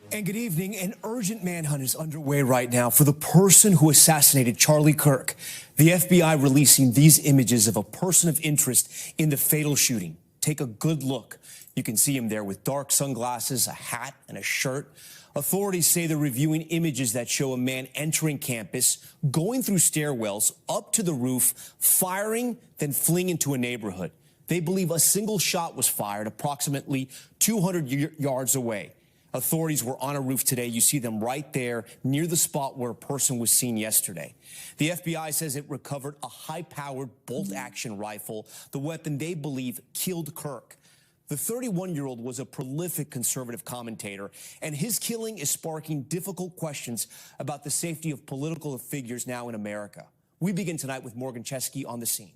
And good evening. An urgent manhunt is underway right now for the person who assassinated Charlie Kirk. The FBI releasing these images of a person of interest in the fatal shooting. Take a good look. You can see him there with dark sunglasses, a hat, and a shirt. Authorities say they're reviewing images that show a man entering campus, going through stairwells, up to the roof, firing, then fleeing into a neighborhood. They believe a single shot was fired approximately 200 yards away. Authorities were on a roof today. You see them right there near the spot where a person was seen yesterday. The FBI says it recovered a high-powered bolt-action rifle, the weapon they believe killed Kirk. The 31-year-old was a prolific conservative commentator, and his killing is sparking difficult questions about the safety of political figures now in America. We begin tonight with Morgan Chesky on the scene.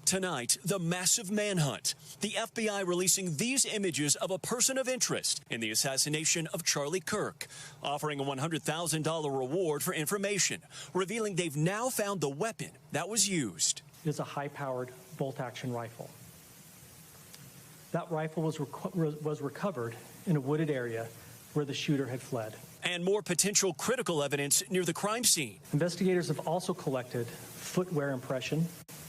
Tonight, the massive manhunt. The FBI releasing these images of a person of interest in the assassination of Charlie Kirk, offering a $100,000 reward for information, revealing they've now found the weapon that was used. It is a high-powered bolt-action rifle. That rifle was recovered in a wooded area where the shooter had fled. And more potential critical evidence near the crime scene. Investigators have also collected footwear impression,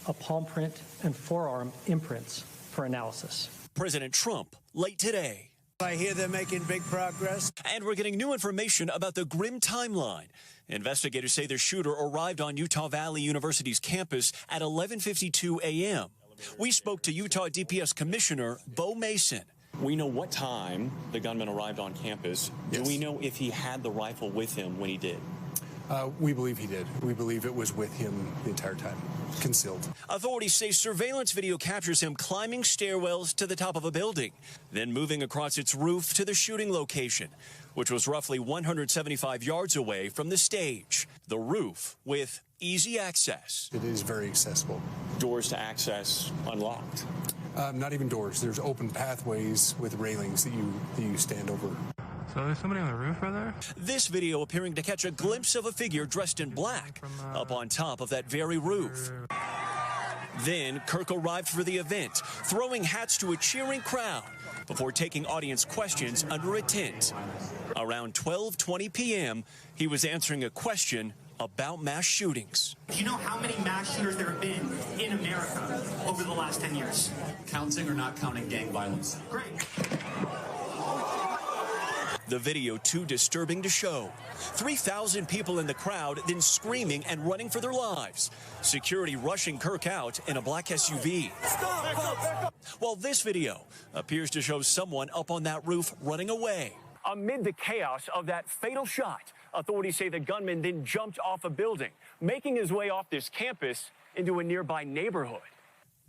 a palm print, and forearm imprints for analysis. President Trump late today. I hear they're making big progress. And we're getting new information about the grim timeline. Investigators say the shooter arrived on Utah Valley University's campus at 11:52 a.m. We spoke to Utah DPS Commissioner Bo Mason. We know what time the gunman arrived on campus. Yes. Do we know if he had the rifle with him when he did? We believe he did. We believe it was with him the entire time, concealed. Authorities say surveillance video captures him climbing stairwells to the top of a building, then moving across its roof to the shooting location, which was roughly 175 yards away from the stage. The roof with easy access. It is very accessible. Doors to access unlocked. Not even doors. There's open pathways with railings that you stand over. So there's somebody on the roof right there? This video appearing to catch a glimpse of a figure dressed in black up on top of that very roof. Then Kirk arrived for the event, throwing hats to a cheering crowd before taking audience questions under a tent. Around 12:20 p.m., he was answering a question about mass shootings. Do you know how many mass shooters there have been in America over the last 10 years? Counting or not counting gang violence? Great. The video too disturbing to show. 3,000 people in the crowd, then screaming and running for their lives. Security rushing Kirk out in a black SUV. While this video appears to show someone up on that roof running away. Amid the chaos of that fatal shot, authorities say the gunman then jumped off a building, making his way off this campus into a nearby neighborhood.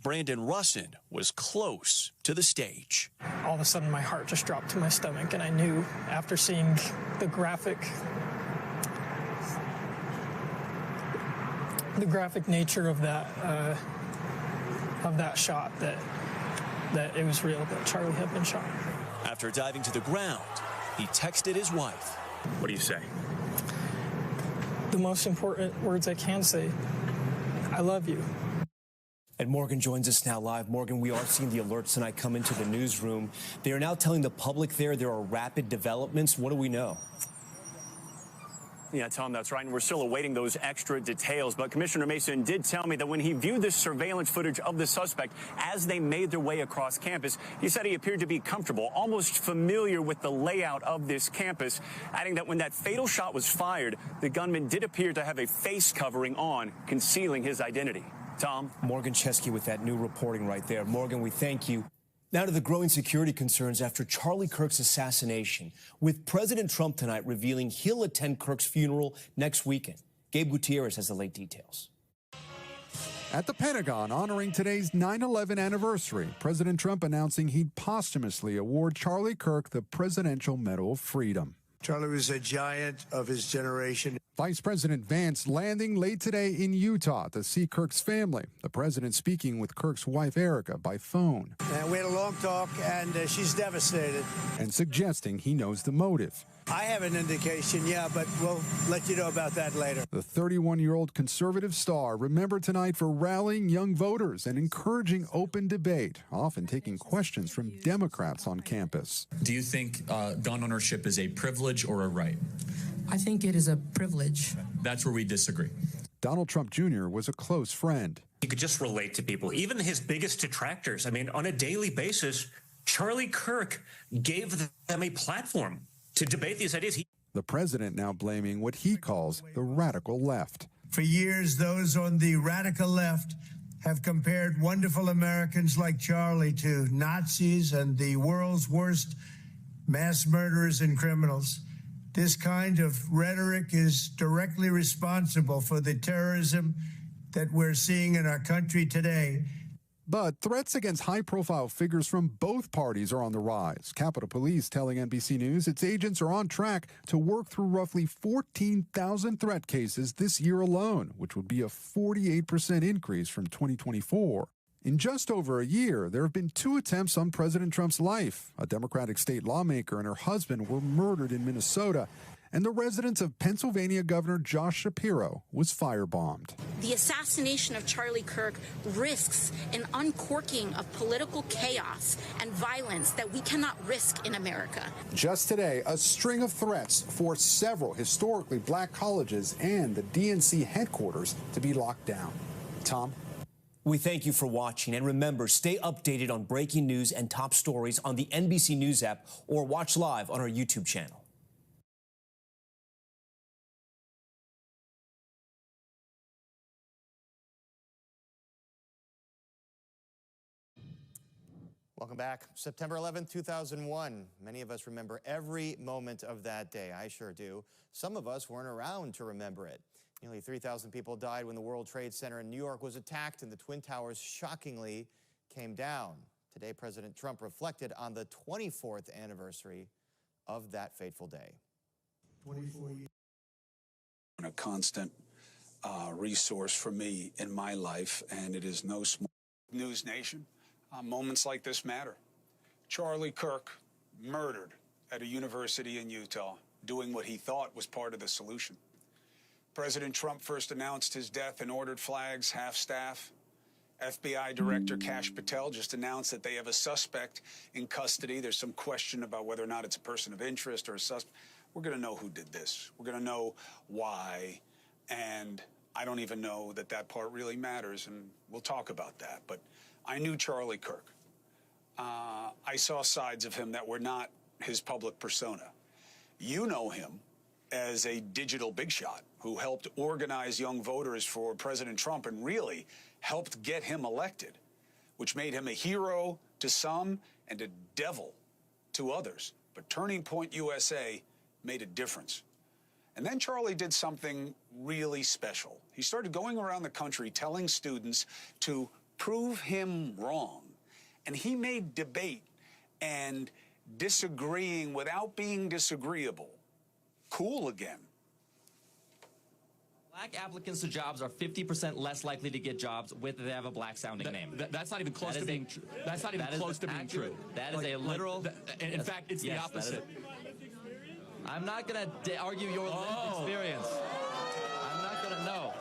Brandon Russin was close to the stage. All of a sudden, my heart just dropped to my stomach, and I knew after seeing the graphic nature of that shot that it was real, that Charlie had been shot. After diving to the ground, he texted his wife. What do you say? The most important words I can say: I love you. And Morgan joins us now live. Morgan, we are seeing the alerts tonight come into the newsroom. They are now telling the public there are rapid developments. What do we know? Yeah, Tom, that's right. And we're still awaiting those extra details. But Commissioner Mason did tell me that when he viewed this surveillance footage of the suspect as they made their way across campus, he said he appeared to be comfortable, almost familiar with the layout of this campus, adding that when that fatal shot was fired, the gunman did appear to have a face covering on, concealing his identity. Tom? Morgan Chesky with that new reporting right there. Morgan, we thank you. Now to the growing security concerns after Charlie Kirk's assassination, with President Trump tonight revealing he'll attend Kirk's funeral next weekend. Gabe Gutierrez has the late details. At the Pentagon, honoring today's 9/11 anniversary, President Trump announcing he'd posthumously award Charlie Kirk the Presidential Medal of Freedom. Charlie was a giant of his generation. Vice President Vance landing late today in Utah to see Kirk's family. The president speaking with Kirk's wife, Erica, by phone. We had a long long talk, and she's devastated. And suggesting he knows the motive. I have an indication, yeah, but we'll let you know about that later. The 31-year-old conservative star remembered tonight for rallying young voters and encouraging open debate, often taking questions from Democrats on campus. Do you think gun ownership is a privilege or a right? I think it is a privilege. That's where we disagree. Donald Trump Jr. was a close friend. You could just relate to people, even his biggest detractors. I mean, on a daily basis, Charlie Kirk gave them a platform to debate these ideas. The president now blaming what he calls the radical left. For years, those on the radical left have compared wonderful Americans like Charlie to Nazis and the world's worst mass murderers and criminals. This kind of rhetoric is directly responsible for the terrorism that we're seeing in our country today. But threats against high-profile figures from both parties are on the rise. Capitol Police telling NBC News its agents are on track to work through roughly 14,000 threat cases this year alone, which would be a 48% increase from 2024. In just over a year, there have been 2 attempts on President Trump's life. A Democratic state lawmaker and her husband were murdered in Minnesota, and the residence of Pennsylvania Governor Josh Shapiro was firebombed. The assassination of Charlie Kirk risks an uncorking of political chaos and violence that we cannot risk in America. Just today, a string of threats forced several historically black colleges and the DNC headquarters to be locked down. Tom? We thank you for watching, and remember, stay updated on breaking news and top stories on the NBC News app or watch live on our YouTube channel. Welcome back. September 11th, 2001. Many of us remember every moment of that day. I sure do. Some of us weren't around to remember it. Nearly 3,000 people died when the World Trade Center in New York was attacked and the Twin Towers shockingly came down. Today, President Trump reflected on the 24th anniversary of that fateful day. 24 years. A constant resource for me in my life, and it is no small. News Nation, moments like this matter. Charlie Kirk murdered at a university in Utah, doing what he thought was part of the solution. President Trump first announced his death and ordered flags half-staff. FBI Director Kash Patel just announced that they have a suspect in custody. There's some question about whether or not it's a person of interest or a suspect. We're going to know who did this. We're going to know why. And I don't even know that that part really matters, and we'll talk about that. But I knew Charlie Kirk. I saw sides of him that were not his public persona. You know him as a digital big shot who helped organize young voters for President Trump and really helped get him elected, which made him a hero to some and a devil to others. But Turning Point USA made a difference. And then Charlie did something really special. He started going around the country telling students to prove him wrong. And he made debate and disagreeing without being disagreeable cool again. Black applicants to jobs are 50% less likely to get jobs if they have a black-sounding name. That's not even close to being true. That's not even close to being true. That is a literal... In fact, it's the opposite. I'm not going to argue your lived experience. I'm not going to know.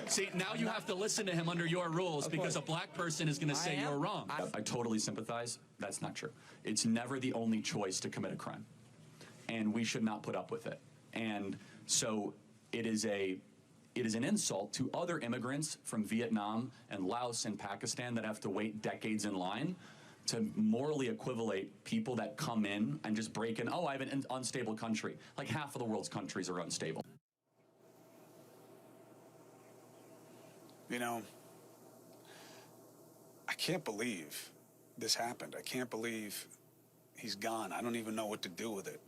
See, now you have to listen to him under your rules because a black person is going to say you're wrong. I totally sympathize. That's not true. It's never the only choice to commit a crime. And we should not put up with it. And so it is an insult to other immigrants from Vietnam and Laos and Pakistan that have to wait decades in line to morally equivalate people that come in and just break in. Oh, I have an unstable country. Like half of the world's countries are unstable. You know, I can't believe this happened. I can't believe he's gone. I don't even know what to do with it.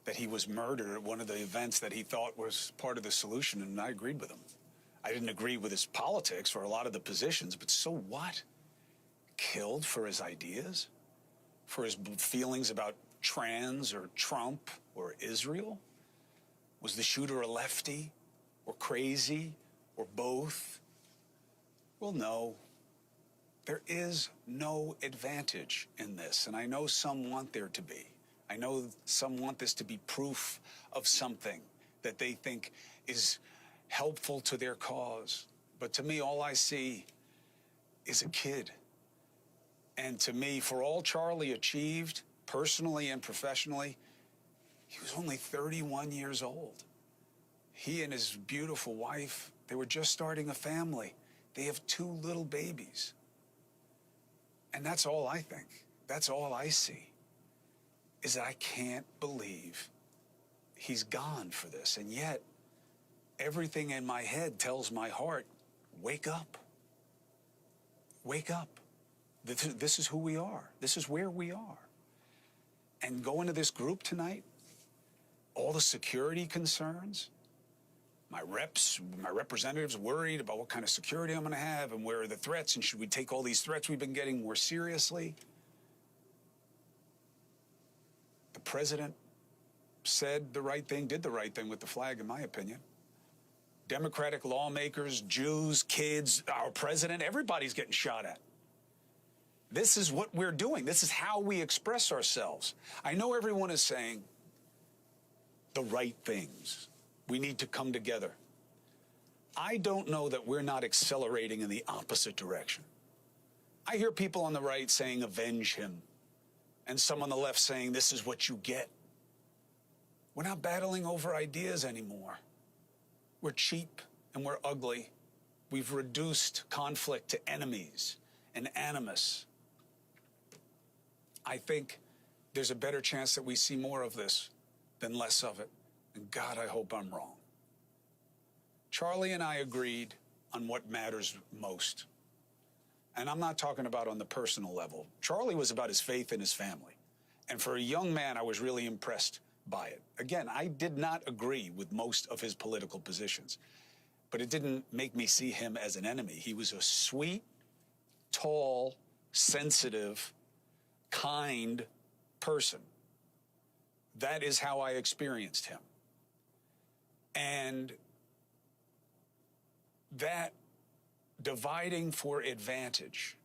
That he was murdered at one of the events that he thought was part of the solution, and I agreed with him. I didn't agree with his politics or a lot of the positions, but so what? Killed for his ideas? For his feelings about trans or Trump or Israel? Was the shooter a lefty or crazy or both? We'll know. There is no advantage in this, and I know some want there to be. I know some want this to be proof of something that they think is helpful to their cause. But to me, all I see is a kid. And to me, for all Charlie achieved, personally and professionally, he was only 31 years old. He and his beautiful wife, they were just starting a family. They have 2 little babies. And that's all I think. That's all I see, is that I can't believe he's gone for this. And yet, everything in my head tells my heart, wake up. Wake up. This is who we are. This is where we are. And going to this group tonight, all the security concerns, my representatives worried about what kind of security I'm going to have and where are the threats and should we take all these threats we've been getting more seriously. The president said the right thing, did the right thing with the flag, in my opinion. Democratic lawmakers, Jews, kids, our president, everybody's getting shot at. This is what we're doing. This is how we express ourselves. I know everyone is saying the right things. We need to come together. I don't know that we're not accelerating in the opposite direction. I hear people on the right saying, avenge him, and some on the left saying, this is what you get. We're not battling over ideas anymore. We're cheap and we're ugly. We've reduced conflict to enemies and animus. I think there's a better chance that we see more of this than less of it. And God, I hope I'm wrong. Charlie and I agreed on what matters most. And I'm not talking about on the personal level. Charlie was about his faith and his family. And for a young man, I was really impressed by it. Again, I did not agree with most of his political positions, but it didn't make me see him as an enemy. He was a sweet, tall, sensitive, kind person. That is how I experienced him. And that dividing for advantage,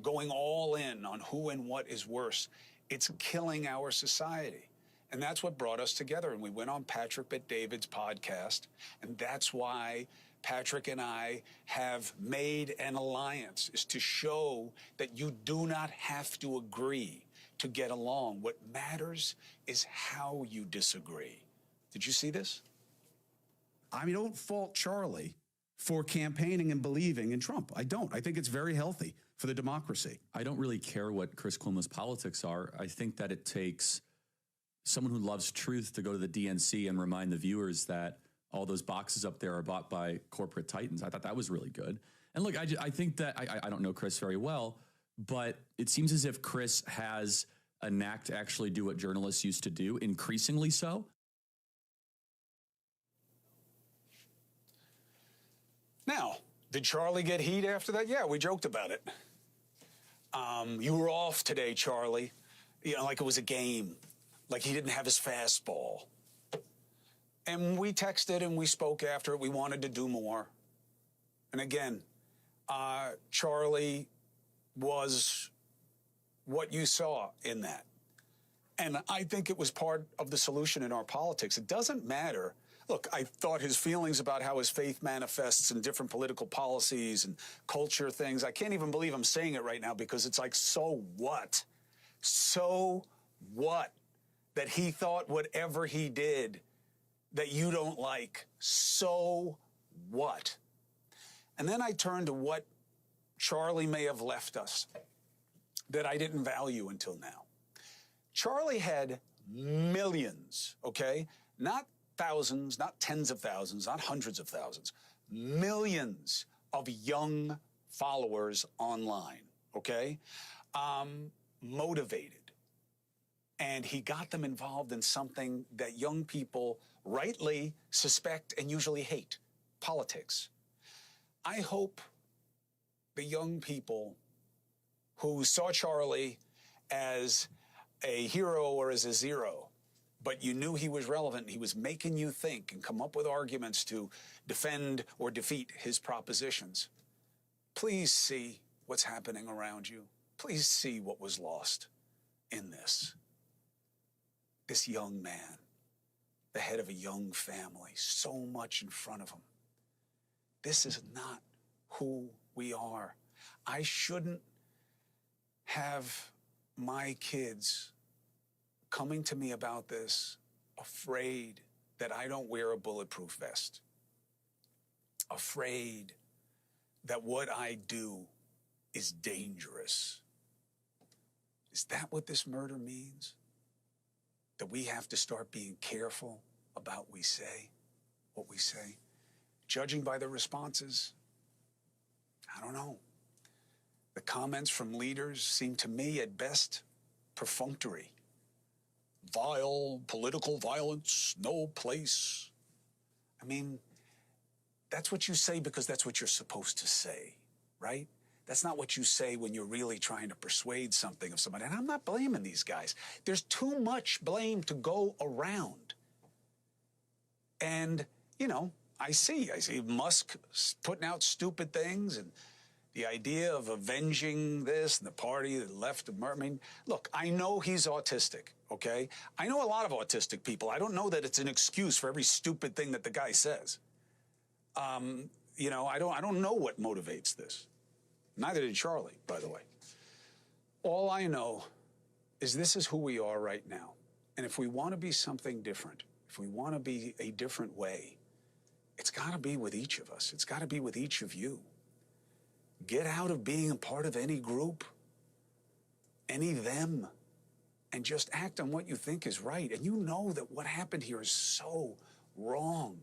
going all in on who and what is worse, it's killing our society. And that's what brought us together. And we went on Patrick Bet-David's podcast, and that's why Patrick and I have made an alliance, is to show that you do not have to agree to get along. What matters is how you disagree. Did you see this? I mean, don't fault Charlie for campaigning and believing in Trump. I don't. I think it's very healthy for the democracy. I don't really care what Chris Cuomo's politics are. I think that it takes someone who loves truth to go to the DNC and remind the viewers that all those boxes up there are bought by corporate titans. I thought that was really good. And look, I think that I don't know Chris very well, but it seems as if Chris has a knack to actually do what journalists used to do, increasingly so. Now, did Charlie get heat after that? Yeah, we joked about it. You were off today, Charlie. You know, like it was a game. Like he didn't have his fastball. And we texted and we spoke after it. We wanted to do more. And again, Charlie was what you saw in that. And I think it was part of the solution in our politics. It doesn't matter. Look, I thought his feelings about how his faith manifests in different political policies and culture things, I can't even believe I'm saying it right now because it's like, so what? So what? That he thought whatever he did that you don't like, so what? And then I turned to what Charlie may have left us that I didn't value until now. Charlie had millions, okay? Not thousands, not tens of thousands, not hundreds of thousands, millions of young followers online, okay? Motivated. And he got them involved in something that young people rightly suspect and usually hate, politics. I hope the young people who saw Charlie as a hero or as a zero, but you knew he was relevant, he was making you think and come up with arguments to defend or defeat his propositions. Please see what's happening around you. Please see what was lost in this. This young man, the head of a young family, so much in front of him. This is not who we are. I shouldn't have my kids coming to me about this, afraid that I don't wear a bulletproof vest, afraid that what I do is dangerous. Is that what this murder means? That we have to start being careful about what we say? Judging by the responses, I don't know. The comments from leaders seem to me at best perfunctory. Vile political violence, no place. I mean, that's what you say because that's what you're supposed to say, right? That's not what you say when you're really trying to persuade something of somebody. And I'm not blaming these guys. There's too much blame to go around. And, you know, I see Musk putting out stupid things and the idea of avenging this and the party that left the I mean, look, I know he's autistic, okay? I know a lot of autistic people. I don't know that it's an excuse for every stupid thing that the guy says. You know, I don't know what motivates this. Neither did Charlie, by the way. All I know is this is who we are right now. And if we want to be something different, if we want to be a different way, it's got to be with each of us. It's got to be with each of you. Get out of being a part of any group, any them, and just act on what you think is right. And you know that what happened here is so wrong.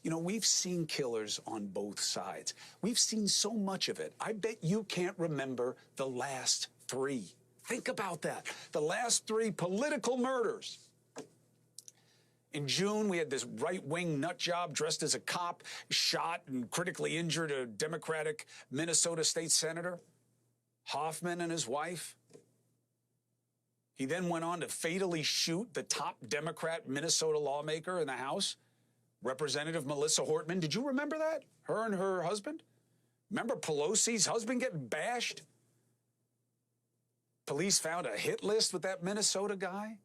You know, we've seen killers on both sides. We've seen so much of it. I bet you can't remember the last 3. Think about that. The last 3 political murders. In June, we had this right-wing nut job dressed as a cop, shot and critically injured a Democratic Minnesota state senator, Hoffman, and his wife. He then went on to fatally shoot the top Democrat Minnesota lawmaker in the House, Representative Melissa Hortman. Did you remember that? Her and her husband? Remember Pelosi's husband getting bashed? Police found a hit list with that Minnesota guy.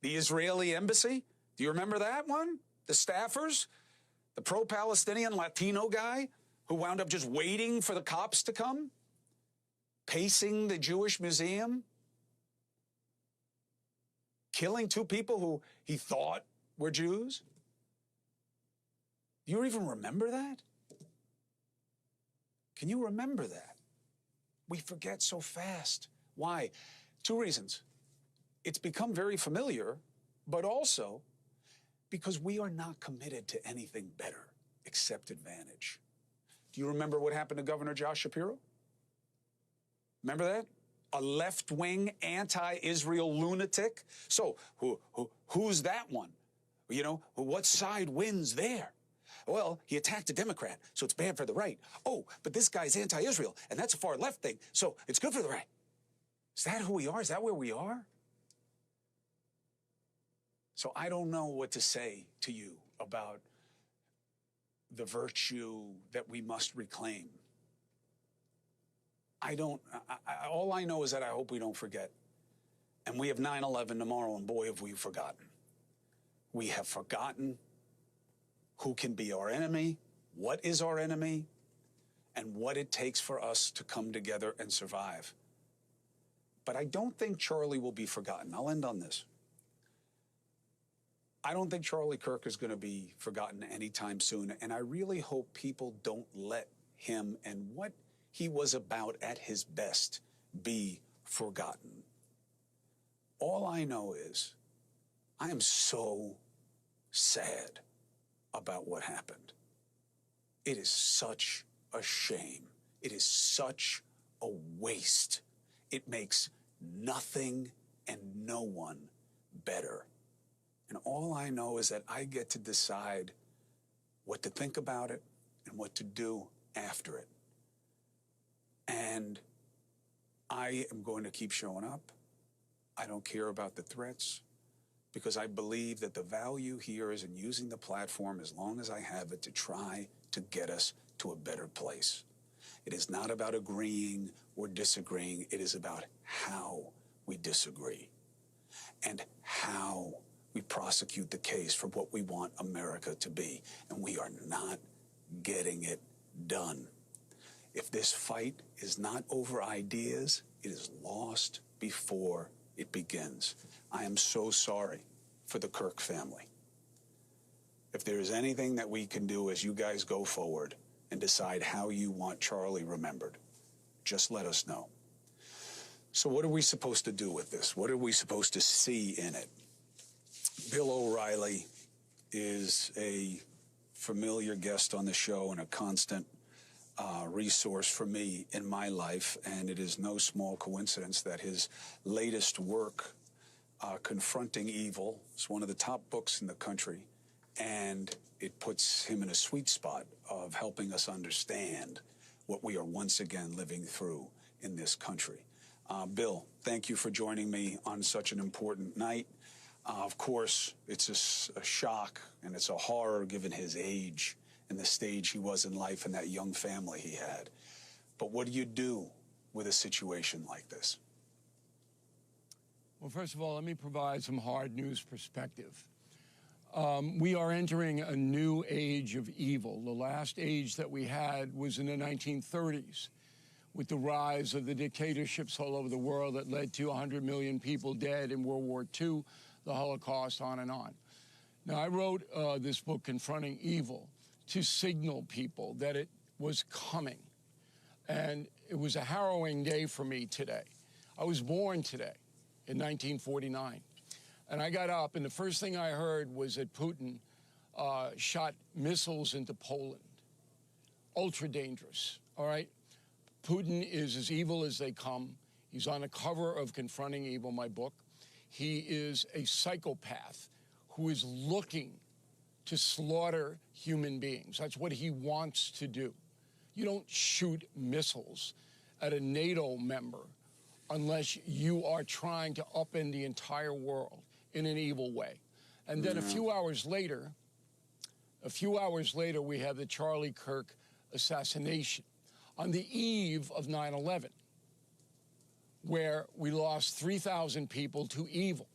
The Israeli embassy. Do you remember that one? The staffers? The pro-Palestinian Latino guy who wound up just waiting for the cops to come? Pacing the Jewish museum? Killing 2 people who he thought were Jews? Do you even remember that? Can you remember that? We forget so fast. Why? 2 reasons. It's become very familiar, but also because we are not committed to anything better except advantage. Do you remember what happened to Governor Josh Shapiro? Remember that? A left-wing, anti-Israel lunatic. So who's that one? You know, what side wins there? Well, he attacked a Democrat, so it's bad for the right. Oh, but this guy's anti-Israel, and that's a far-left thing, so it's good for the right. Is that who we are? Is that where we are? So I don't know what to say to you about the virtue that we must reclaim. All I know is that I hope we don't forget. And we have 9/11 tomorrow, and boy, have we forgotten. We have forgotten who can be our enemy, what is our enemy, and what it takes for us to come together and survive. But I don't think Charlie will be forgotten. I'll end on this. I don't think Charlie Kirk is going to be forgotten anytime soon, and I really hope people don't let him and what he was about at his best be forgotten. All I know is I am so sad about what happened. It is such a shame. It is such a waste. It makes nothing and no one better. And all I know is that I get to decide what to think about it and what to do after it. And I am going to keep showing up. I don't care about the threats because I believe that the value here is in using the platform as long as I have it to try to get us to a better place. It is not about agreeing or disagreeing. It is about how we disagree and how we prosecute the case for what we want America to be. And we are not getting it done. If this fight is not over ideas, it is lost before it begins. I am so sorry for the Kirk family. If there is anything that we can do as you guys go forward and decide how you want Charlie remembered, just let us know. So what are we supposed to do with this? What are we supposed to see in it? Bill O'Reilly is a familiar guest on the show and a constant resource for me in my life, and it is no small coincidence that his latest work, Confronting Evil, is one of the top books in the country, and it puts him in a sweet spot of helping us understand what we are once again living through in this country. Bill, thank you for joining me on such an important night. Of course, it's a shock and it's a horror given his age and the stage he was in life and that young family he had. But what do you do with a situation like this? Well, first of all, let me provide some hard news perspective. We are entering a new age of evil. The last age that we had was in the 1930s, with the rise of the dictatorships all over the world that led to 100 million people dead in World War II, the Holocaust, on and on. Now, I wrote this book, Confronting Evil, to signal people that it was coming. And it was a harrowing day for me today. I was born today in 1949. And I got up, and the first thing I heard was that Putin shot missiles into Poland. Ultra dangerous, all right? Putin is as evil as they come. He's on the cover of Confronting Evil, my book. He is a psychopath who is looking to slaughter human beings. That's what he wants to do. You don't shoot missiles at a NATO member unless you are trying to upend the entire world in an evil way. And then a few hours later, we have the Charlie Kirk assassination on the eve of 9/11, where we lost 3,000 people to evil.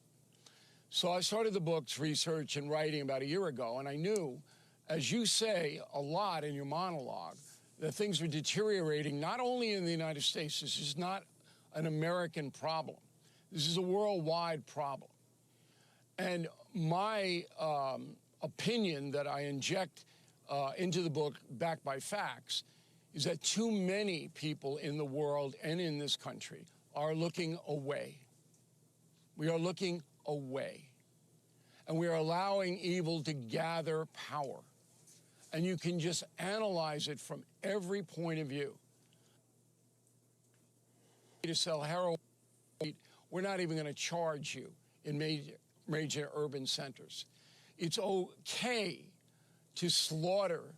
So I started the book's research and writing about a year ago, and I knew, as you say a lot in your monologue, that things were deteriorating not only in the United States. This is not an American problem. This is a worldwide problem. And my opinion that I inject into the book, backed by facts, is that too many people in the world and in this country are looking away. We are looking away. And we are allowing evil to gather power. And you can just analyze it from every point of view. To sell heroin, we're not even going to charge you in major urban centers. It's okay to slaughter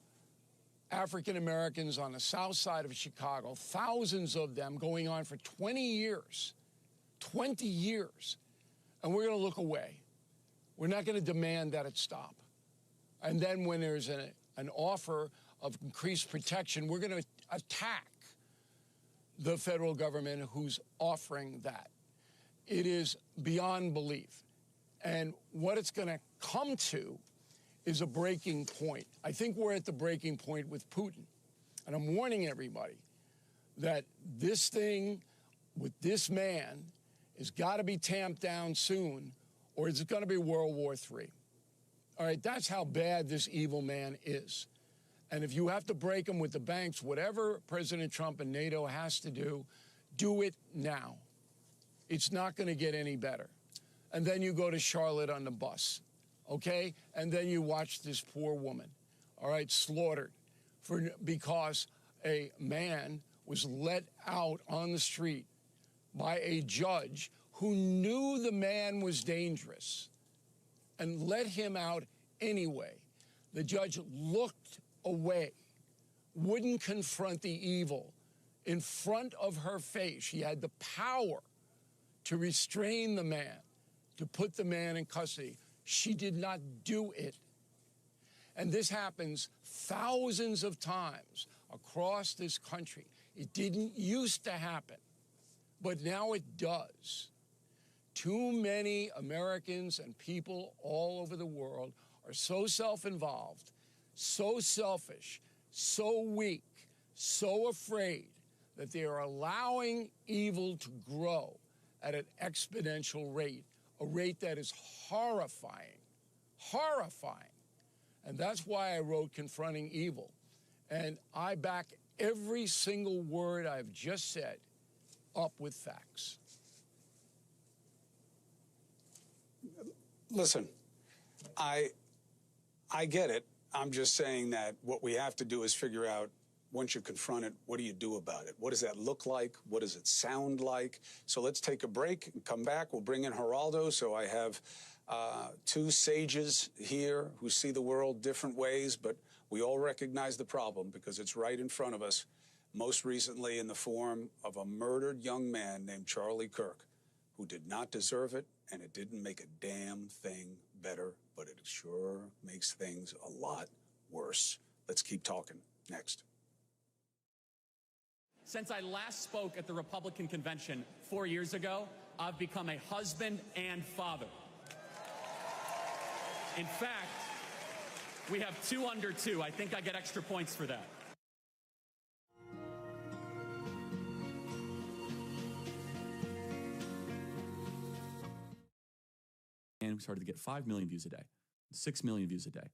African Americans on the south side of Chicago, thousands of them going on for 20 years. 20 years. And we're going to look away. We're not going to demand that it stop. And then when there's an offer of increased protection, we're going to attack the federal government who's offering that. It is beyond belief. And what it's going to come to is a breaking point. I think we're at the breaking point with Putin. And I'm warning everybody that this thing with this man has got to be tamped down soon, or it's going to be World War III. All right, that's how bad this evil man is. And if you have to break him with the banks, whatever President Trump and NATO has to do it now. It's not going to get any better. And then you go to Charlotte on the bus, okay? And then you watch this poor woman, all right, slaughtered because a man was let out on the street by a judge who knew the man was dangerous and let him out anyway. The judge looked away, wouldn't confront the evil in front of her face. She had the power to restrain the man, to put the man in custody. She did not do it. And this happens thousands of times across this country. It didn't used to happen, but now it does. Too many Americans and people all over the world are so self-involved, so selfish, so weak, so afraid that they are allowing evil to grow at an exponential rate, a rate that is horrifying, horrifying. And that's why I wrote Confronting Evil. And I back every single word I've just said up with facts. Listen, I get it. I'm just saying that what we have to do is figure out, once you confront it, what do you do about it? What does that look like? What does it sound like? So let's take a break and come back. We'll bring in Geraldo. So I have two sages here who see the world different ways, but we all recognize the problem because it's right in front of us, most recently in the form of a murdered young man named Charlie Kirk, who did not deserve it, and it didn't make a damn thing better, but it sure makes things a lot worse. Let's keep talking. Next. Since I last spoke at the Republican convention 4 years ago, I've become a husband and father. In fact, we have 2 under 2. I think I get extra points for that. And we started to get 5 million views a day, 6 million views a day,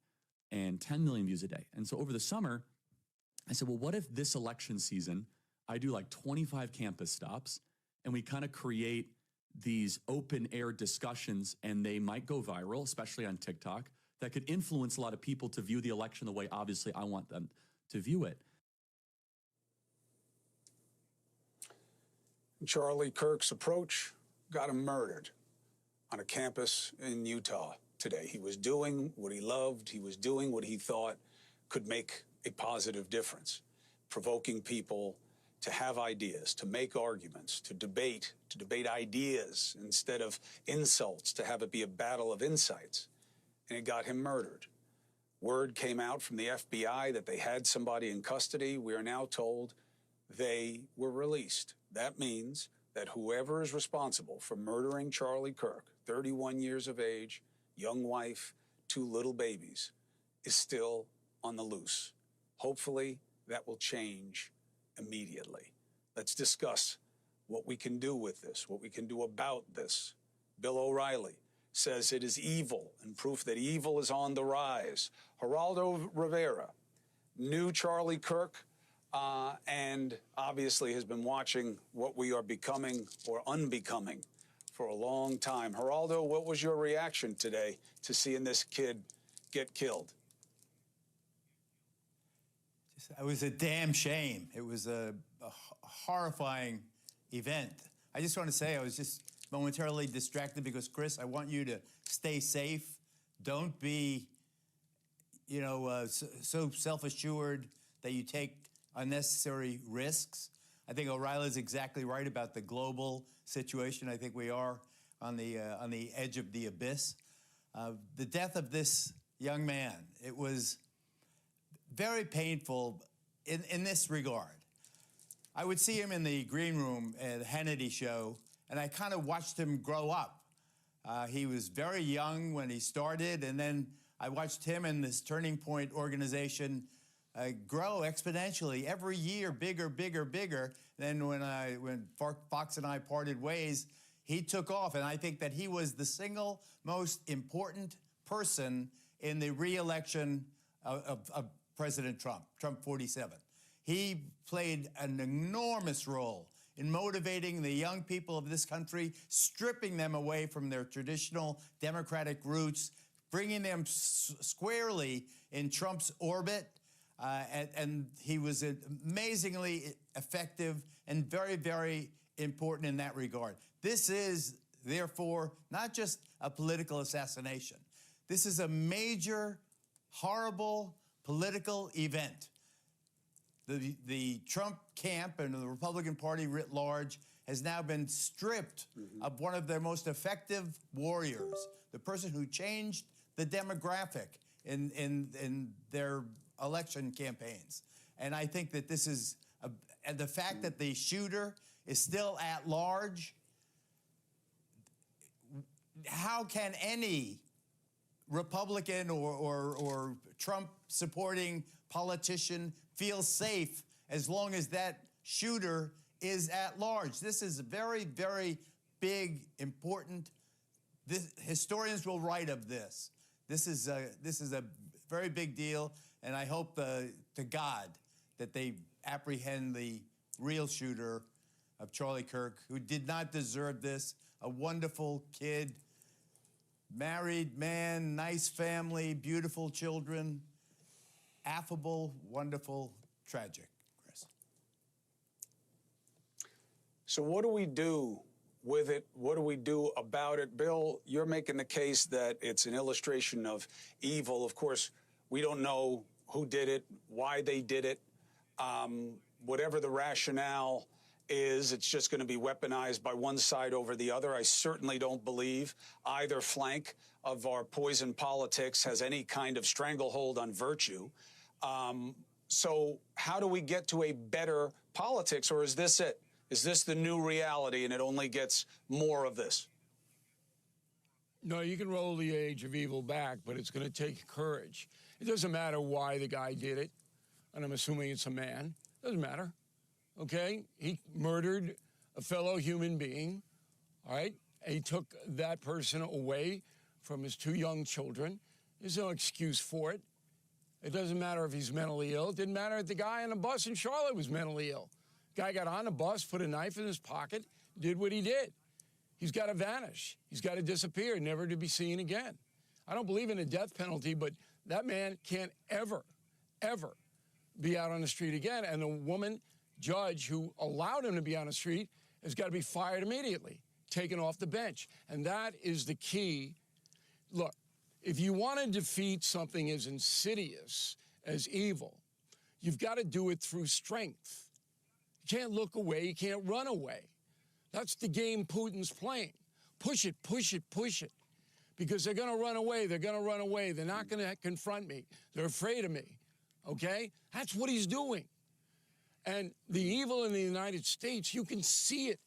and 10 million views a day. And so over the summer, I said, well, what if this election season, I do like 25 campus stops, and we kind of create these open air discussions, and they might go viral, especially on TikTok, that could influence a lot of people to view the election the way, obviously, I want them to view it. Charlie Kirk's approach got him murdered on a campus in Utah today. He was doing what he loved. He was doing what he thought could make a positive difference, provoking people to have ideas, to make arguments, to debate ideas instead of insults, to have it be a battle of insights. And it got him murdered. Word came out from the FBI that they had somebody in custody. We are now told they were released. That means that whoever is responsible for murdering Charlie Kirk, 31 years of age, young wife, 2 little babies, is still on the loose. Hopefully, that will change immediately. Let's discuss what we can do with this, what we can do about this. Bill O'Reilly says it is evil and proof that evil is on the rise. Geraldo Rivera knew Charlie Kirk and obviously has been watching what we are becoming or unbecoming for a long time. Geraldo, what was your reaction today to seeing this kid get killed? It was a damn shame. It was a horrifying event. I just want to say I was just momentarily distracted because, Chris, I want you to stay safe. Don't be, so self-assured that you take unnecessary risks. I think O'Reilly's exactly right about the global situation. I think we are on the edge of the abyss. The death of this young man, it was very painful in this regard. I would see him in the green room at the Hannity show, and I kind of watched him grow up. He was very young when he started, and then I watched him and this Turning Point organization grow exponentially every year, bigger, bigger, bigger. Then when Fox and I parted ways, he took off, and I think that he was the single most important person in the re-election of President Trump, Trump 47. He played an enormous role in motivating the young people of this country, stripping them away from their traditional Democratic roots, bringing them squarely in Trump's orbit. And he was amazingly effective and very, very important in that regard. This is, therefore, not just a political assassination. This is a major, horrible political event. The Trump camp and the Republican Party writ large has now been stripped of one of their most effective warriors, the person who changed the demographic in their election campaigns. And I think that this is and the fact that the shooter is still at large, how can any Republican or Trump-supporting politician feel safe as long as that shooter is at large? This is very, very big, important. Historians will write of this. This is a very big deal, and I hope to God that they apprehend the real shooter of Charlie Kirk, who did not deserve this. A wonderful kid, married man, nice family, beautiful children, affable, wonderful, tragic. Chris. So what do we do with it? What do we do about it? Bill, you're making the case that it's an illustration of evil. Of course, we don't know who did it, why they did it. Whatever the rationale is, it's just going to be weaponized by one side over the other. I certainly don't believe either flank of our poison politics has any kind of stranglehold on virtue. So how do we get to a better politics, or is this it? Is this the new reality and it only gets more of this? No, you can roll the age of evil back, but it's going to take courage. It doesn't matter why the guy did it, and I'm assuming it's a man. Doesn't matter, okay? He murdered a fellow human being, all right? And he took that person away from his 2 young children. There's no excuse for it. It doesn't matter if he's mentally ill. It didn't matter if the guy on the bus in Charlotte was mentally ill. Guy got on the bus, put a knife in his pocket, did what he did. He's got to vanish. He's got to disappear, never to be seen again. I don't believe in a death penalty, but that man can't ever, ever be out on the street again. And the woman judge who allowed him to be on the street has got to be fired immediately, taken off the bench. And that is the key. Look, if you want to defeat something as insidious as evil, you've got to do it through strength. You can't look away. You can't run away. That's the game Putin's playing. Push it, push it, push it. Because they're going to run away. They're going to run away. They're not going to confront me. They're afraid of me. Okay? That's what he's doing. And the evil in the United States, you can see it.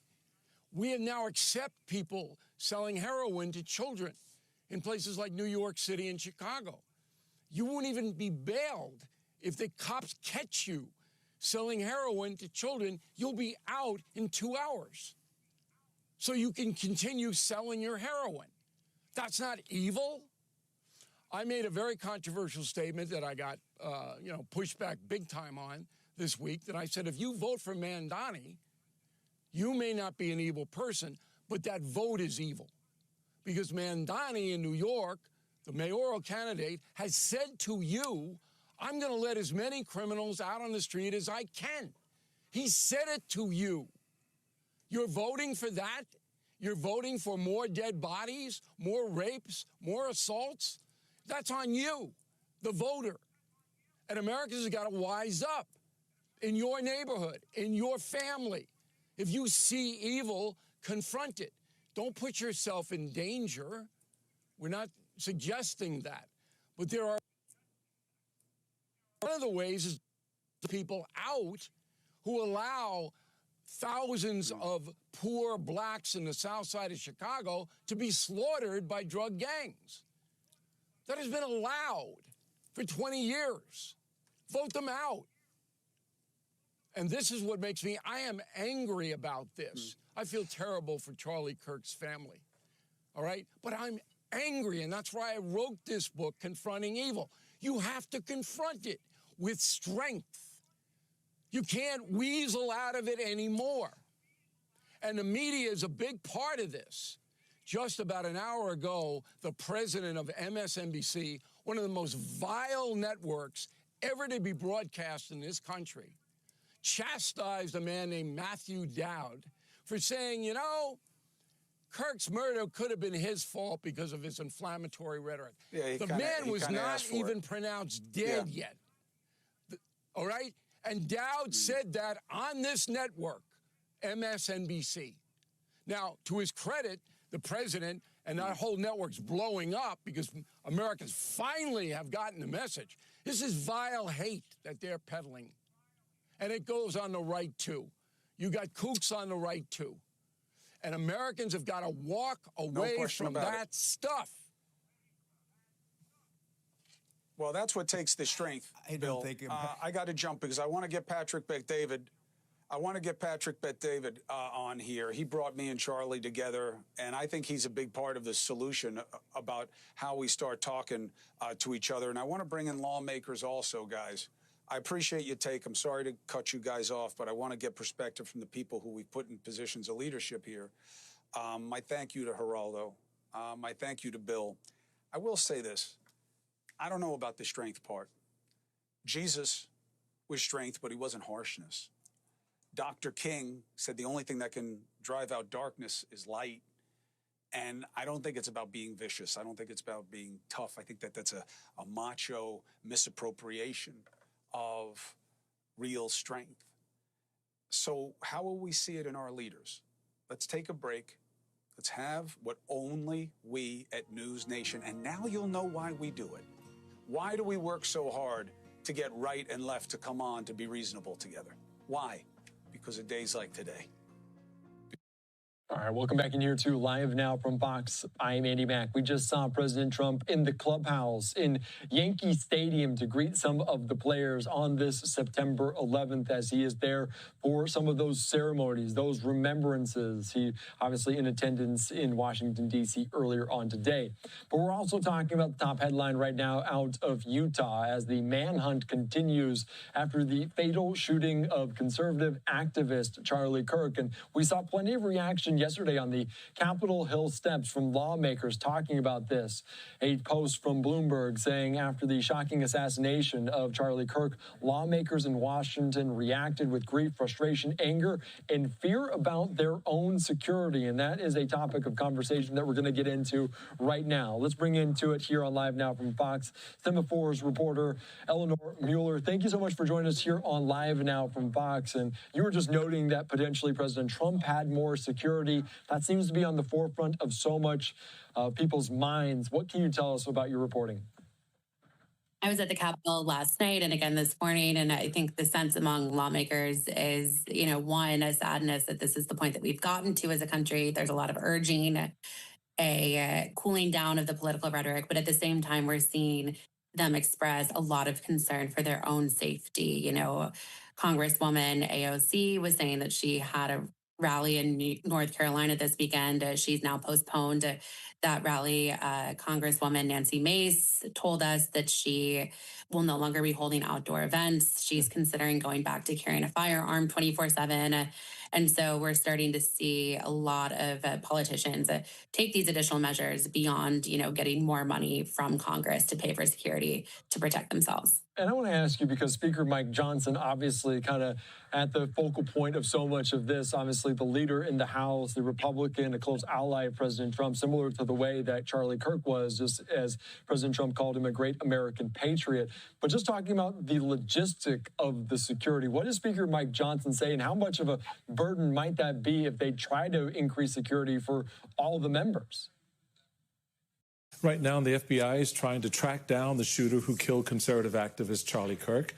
We now accept people selling heroin to children in places like New York City and Chicago. You won't even be bailed if the cops catch you selling heroin to children. You'll be out in 2 hours. So you can continue selling your heroin. That's not evil. I made a very controversial statement that I got, pushed back big time on this week, that I said, if you vote for Mandani, you may not be an evil person, but that vote is evil. Because Mandani in New York, the mayoral candidate, has said to you, I'm going to let as many criminals out on the street as I can. He said it to you. You're voting for that? You're voting for more dead bodies, more rapes, more assaults? That's on you, the voter. And Americans have got to wise up in your neighborhood, in your family. If you see evil, confront it. Don't put yourself in danger. We're not suggesting that. But there are one of the ways is people out who allow thousands of poor blacks in the south side of Chicago to be slaughtered by drug gangs. That has been allowed for 20 years. Vote them out. And this is what makes me, I am angry about this. I feel terrible for Charlie Kirk's family, all right? But I'm angry, and that's why I wrote this book, Confronting Evil. You have to confront it with strength. You can't weasel out of it anymore. And the media is a big part of this. Just about an hour ago, the president of MSNBC, one of the most vile networks ever to be broadcast in this country, chastised a man named Matthew Dowd for saying, you know, Kirk's murder could have been his fault because of his inflammatory rhetoric. Yeah, the man was not even pronounced dead yet. All right? And Dowd said that on this network, MSNBC. Now, to his credit, the president and that whole network's blowing up because Americans finally have gotten the message. This is vile hate that they're peddling. And it goes on the right, too. You got kooks on the right, too. And Americans have got to walk away from that stuff. Well, that's what takes the strength, Bill. I got to jump because I want to get Patrick Bet-David. On here. He brought me and Charlie together, and I think he's a big part of the solution about how we start talking to each other. And I want to bring in lawmakers also, guys. I appreciate your take. I'm sorry to cut you guys off, but I want to get perspective from the people who we've put in positions of leadership here. My thank you to Geraldo. My thank you to Bill. I will say this. I don't know about the strength part. Jesus was strength, but he wasn't harshness. Dr. King said the only thing that can drive out darkness is light. And I don't think it's about being vicious. I don't think it's about being tough. I think that that's a macho misappropriation of real strength. So how will we see it in our leaders? Let's take a break. Let's have what only we at News Nation, and now you'll know why we do it. Why do we work so hard to get right and left to come on to be reasonable together? Why? Because of days like today. All right, welcome back in here to Live Now from Fox. I'm Andy Mack. We just saw President Trump in the clubhouse in Yankee Stadium to greet some of the players on this September 11th as he is there for some of those ceremonies, those remembrances. He obviously in attendance in Washington, D.C. earlier on today. But we're also talking about the top headline right now out of Utah as the manhunt continues after the fatal shooting of conservative activist Charlie Kirk. And we saw plenty of reaction yesterday on the Capitol Hill steps from lawmakers talking about this. A post from Bloomberg saying after the shocking assassination of Charlie Kirk, lawmakers in Washington reacted with grief, frustration, anger, and fear about their own security. And that is a topic of conversation that we're going to get into right now. Let's bring into it here on Live Now from Fox, Semaphores reporter Eleanor Mueller. Thank you so much for joining us here on Live Now from Fox. And you were just noting that potentially President Trump had more security. That seems to be on the forefront of so much people's minds. What can you tell us about your reporting? I was at the Capitol last night and again this morning, and I think the sense among lawmakers is, one, a sadness that this is the point that we've gotten to as a country. There's a lot of urging, a cooling down of the political rhetoric, but at the same time, we're seeing them express a lot of concern for their own safety. Congresswoman AOC was saying that she had a rally in North Carolina this weekend. She's now postponed that rally. Congresswoman Nancy Mace told us that she will no longer be holding outdoor events. She's considering going back to carrying a firearm 24/7. And so we're starting to see a lot of politicians take these additional measures beyond, getting more money from Congress to pay for security to protect themselves. And I want to ask you, because Speaker Mike Johnson obviously kind of at the focal point of so much of this, obviously the leader in the House, the Republican, a close ally of President Trump, similar to the way that Charlie Kirk was, just as President Trump called him a great American patriot. But just talking about the logistic of the security, what does Speaker Mike Johnson say, and how much of a burden might that be if they try to increase security for all the members? Right now, the FBI is trying to track down the shooter who killed conservative activist Charlie Kirk.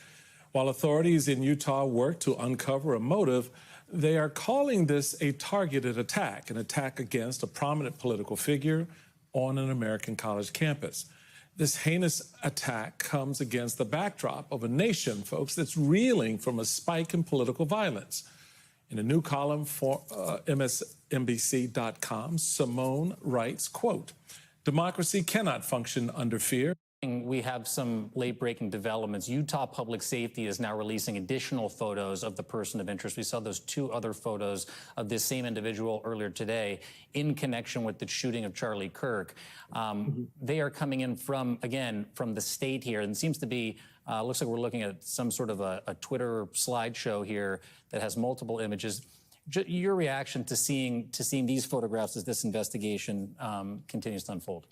While authorities in Utah work to uncover a motive, they are calling this a targeted attack, an attack against a prominent political figure on an American college campus. This heinous attack comes against the backdrop of a nation, folks, that's reeling from a spike in political violence. In a new column for MSNBC.com, Simone writes, quote, "Democracy cannot function under fear." We have some late-breaking developments. Utah Public Safety is now releasing additional photos of the person of interest. We saw those two other photos of this same individual earlier today in connection with the shooting of Charlie Kirk. They are coming in from the state here, and it seems to be, looks like we're looking at some sort of a Twitter slideshow here that has multiple images. Your reaction to seeing these photographs as this investigation continues to unfold?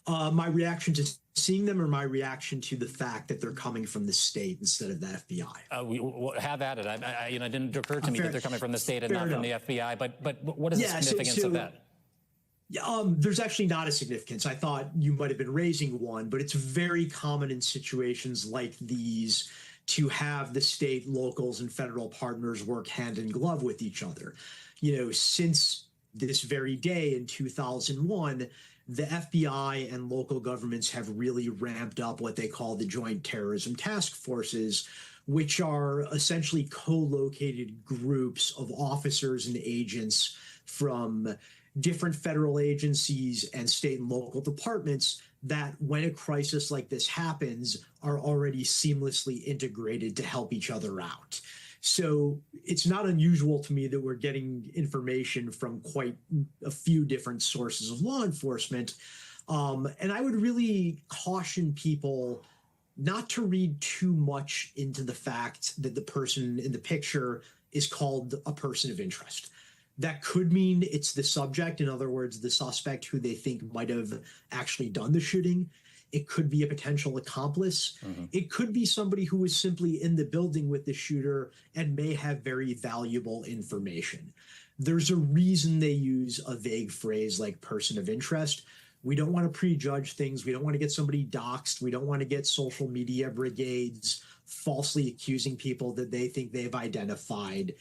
My reaction to seeing them, or my reaction to the fact that they're coming from the state instead of the FBI? We have at it. It didn't occur to me that they're coming from the state and not from the FBI. But what is the significance of that? There's actually not a significance. I thought you might have been raising one, but it's very common in situations like these to have the state, locals, and federal partners work hand in glove with each other. Since this very day in 2001, the FBI and local governments have really ramped up what they call the Joint Terrorism Task Forces, which are essentially co-located groups of officers and agents from different federal agencies and state and local departments that, when a crisis like this happens, are already seamlessly integrated to help each other out. So it's not unusual to me that we're getting information from quite a few different sources of law enforcement. And I would really caution people not to read too much into the fact that the person in the picture is called a person of interest. That could mean it's the subject, in other words, the suspect who they think might have actually done the shooting. It could be a potential accomplice. It could be somebody who was simply in the building with the shooter and may have very valuable information. There's a reason they use a vague phrase like person of interest. We don't want to prejudge things. We don't want to get somebody doxxed. We don't want to get social media brigades falsely accusing people that they think they've identified.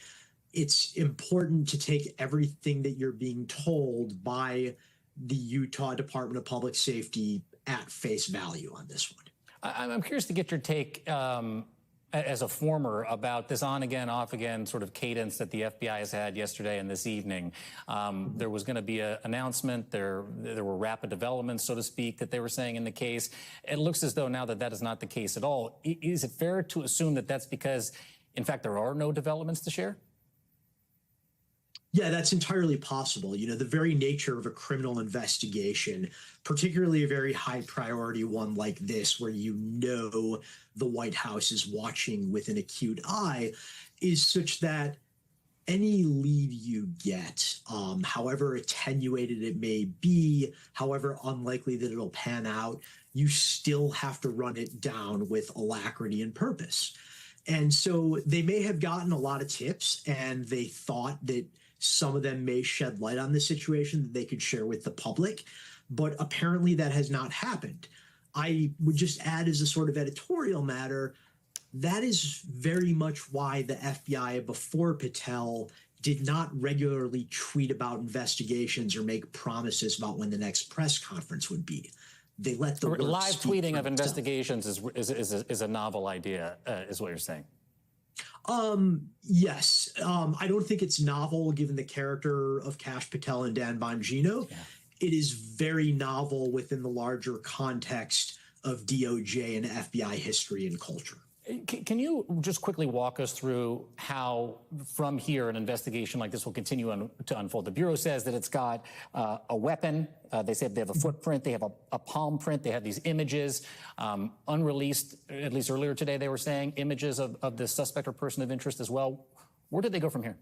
It's important to take everything that you're being told by the Utah Department of Public Safety at face value on this one. I'm curious to get your take as a former about this on again, off again sort of cadence that the FBI has had yesterday and this evening. There was going to be an announcement. There were rapid developments, so to speak, that they were saying in the case. It looks as though now that is not the case at all. Is it fair to assume that that's because, in fact, there are no developments to share? Yeah, that's entirely possible. The very nature of a criminal investigation, particularly a very high priority one like this, where the White House is watching with an acute eye, is such that any lead you get, however attenuated it may be, however unlikely that it'll pan out, you still have to run it down with alacrity and purpose. And so they may have gotten a lot of tips, and they thought that some of them may shed light on the situation that they could share with the public, but apparently that has not happened. I would just add, as a sort of editorial matter, that is very much why the FBI before Patel did not regularly tweet about investigations or make promises about when the next press conference would be. They let the live tweeting of investigations is a novel idea, is what you're saying. Yes. I don't think it's novel given the character of Kash Patel and Dan Bongino. Yeah. It is very novel within the larger context of DOJ and FBI history and culture. Can you just quickly walk us through how, from here, an investigation like this will continue to unfold? The Bureau says that it's got a weapon. They say they have a footprint. They have a palm print. They have these images, unreleased, at least earlier today they were saying, images of the suspect or person of interest as well. Where did they go from here?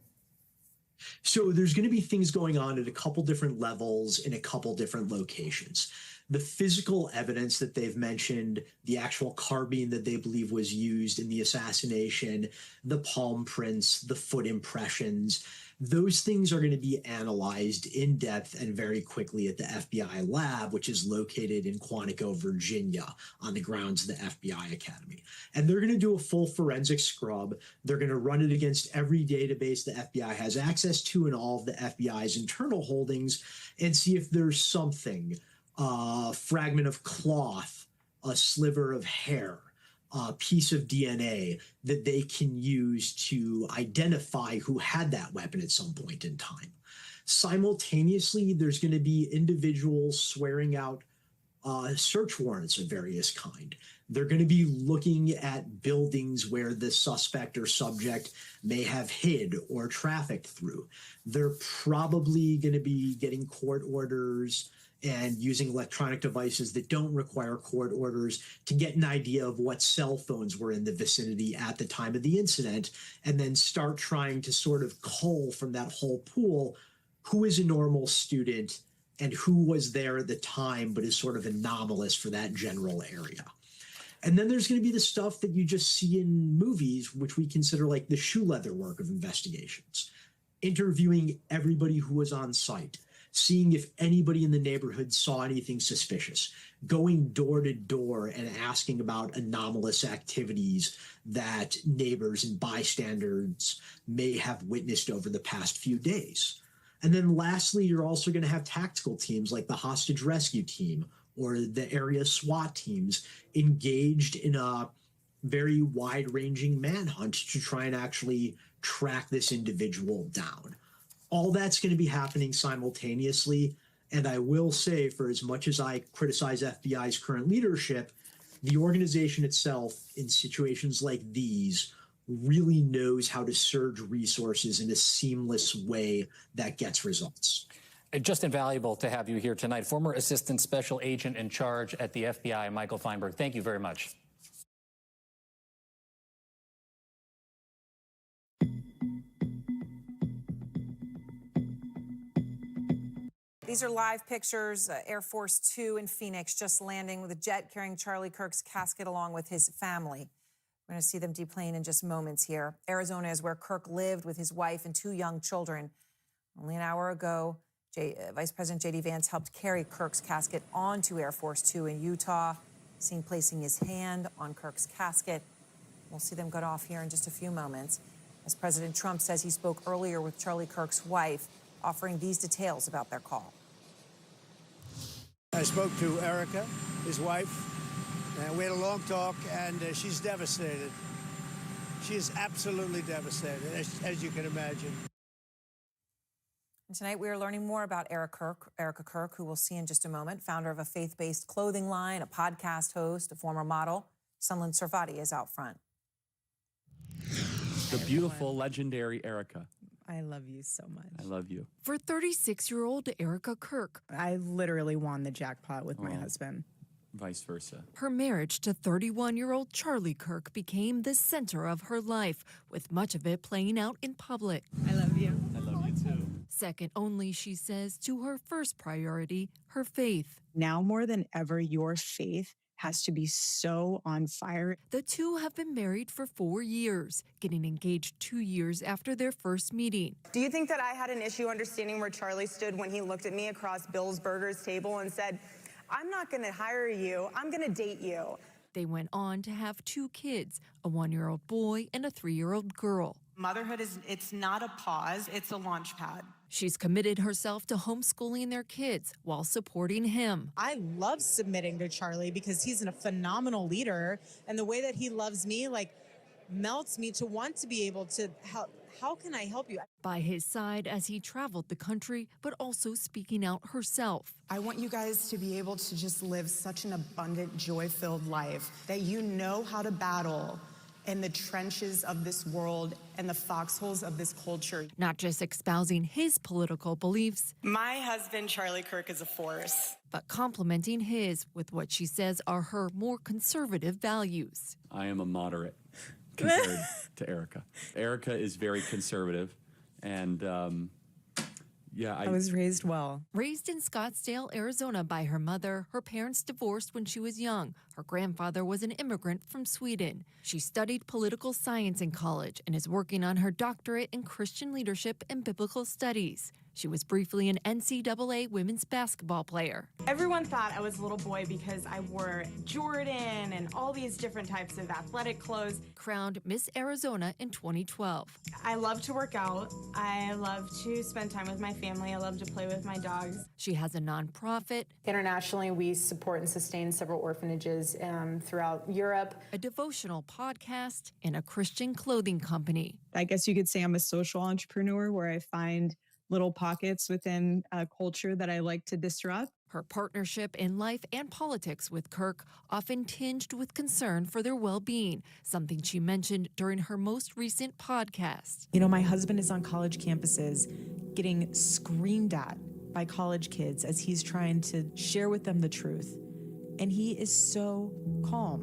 So there's going to be things going on at a couple different levels in a couple different locations. The physical evidence that they've mentioned, the actual carbine that they believe was used in the assassination, the palm prints, the foot impressions, those things are going to be analyzed in depth and very quickly at the FBI lab, which is located in Quantico, Virginia, on the grounds of the FBI Academy. And they're going to do a full forensic scrub. They're going to run it against every database the FBI has access to and all of the FBI's internal holdings and see if there's something, a fragment of cloth, a sliver of hair, a piece of DNA that they can use to identify who had that weapon at some point in time. Simultaneously, there's going to be individuals swearing out search warrants of various kind. They're going to be looking at buildings where the suspect or subject may have hid or trafficked through. They're probably going to be getting court orders and using electronic devices that don't require court orders to get an idea of what cell phones were in the vicinity at the time of the incident, and then start trying to sort of cull from that whole pool who is a normal student and who was there at the time but is sort of anomalous for that general area. And then there's going to be the stuff that you just see in movies, which we consider like the shoe leather work of investigations, interviewing everybody who was on site, seeing if anybody in the neighborhood saw anything suspicious, going door to door and asking about anomalous activities that neighbors and bystanders may have witnessed over the past few days. And then lastly, you're also going to have tactical teams like the hostage rescue team or the area SWAT teams engaged in a very wide-ranging manhunt to try and actually track this individual down. All that's going to be happening simultaneously. And I will say, for as much as I criticize FBI's current leadership, the organization itself in situations like these really knows how to surge resources in a seamless way that gets results. Just invaluable to have you here tonight. Former Assistant Special Agent in Charge at the FBI, Michael Feinberg. Thank you very much. These are live pictures, Air Force Two in Phoenix just landing with a jet carrying Charlie Kirk's casket along with his family. We're going to see them deplane in just moments here. Arizona is where Kirk lived with his wife and 2 young children. Only an hour ago, Vice President J.D. Vance helped carry Kirk's casket onto Air Force Two in Utah, seen placing his hand on Kirk's casket. We'll see them get off here in just a few moments. As President Trump says he spoke earlier with Charlie Kirk's wife, offering these details about their call. I spoke to Erica, his wife, and we had a long talk, and she's devastated. She is absolutely devastated, as you can imagine. And tonight we are learning more about Erica Kirk, who we'll see in just a moment, founder of a faith-based clothing line, a podcast host, a former model. Sunland Sarvati is out front. The beautiful, legendary Erica. I love you so much. I love you. For 36-year-old Erica Kirk, I literally won the jackpot with my husband. Vice versa. Her marriage to 31-year-old Charlie Kirk became the center of her life, with much of it playing out in public. I love you. I love you too. Second only, she says, to her first priority, her faith. Now more than ever, your faith has to be so on fire. The two have been married for 4 years, getting engaged 2 years after their first meeting. Do you think that I had an issue understanding where Charlie stood when he looked at me across Bill's Burgers table and said, I'm not going to hire you, I'm going to date you? They went on to have 2 kids, a 1-year-old boy and a 3-year-old girl. Motherhood it's not a pause, it's a launch pad. She's committed herself to homeschooling their kids while supporting him. I love submitting to Charlie because he's a phenomenal leader, and the way that he loves me, melts me to want to be able to help. How can I help you? By his side as he traveled the country, but also speaking out herself. I want you guys to be able to just live such an abundant, joy-filled life that you know how to battle in the trenches of this world and the foxholes of this culture. Not just espousing his political beliefs. My husband, Charlie Kirk, is a force. But complementing his with what she says are her more conservative values. I am a moderate compared to Erica. Erica is very conservative, and I was raised well. Raised in Scottsdale, Arizona by her mother, her parents divorced when she was young. Her grandfather was an immigrant from Sweden. She studied political science in college and is working on her doctorate in Christian leadership and biblical studies. She was briefly an NCAA women's basketball player. Everyone thought I was a little boy because I wore Jordan and all these different types of athletic clothes. Crowned Miss Arizona in 2012. I love to work out. I love to spend time with my family. I love to play with my dogs. She has a nonprofit. Internationally, we support and sustain several orphanages throughout Europe. A devotional podcast and a Christian clothing company. I guess you could say I'm a social entrepreneur where I find little pockets within a culture that I like to disrupt. Her partnership in life and politics with Kirk often tinged with concern for their well-being, something she mentioned during her most recent podcast. You know, my husband is on college campuses getting screamed at by college kids as he's trying to share with them the truth. And he is so calm.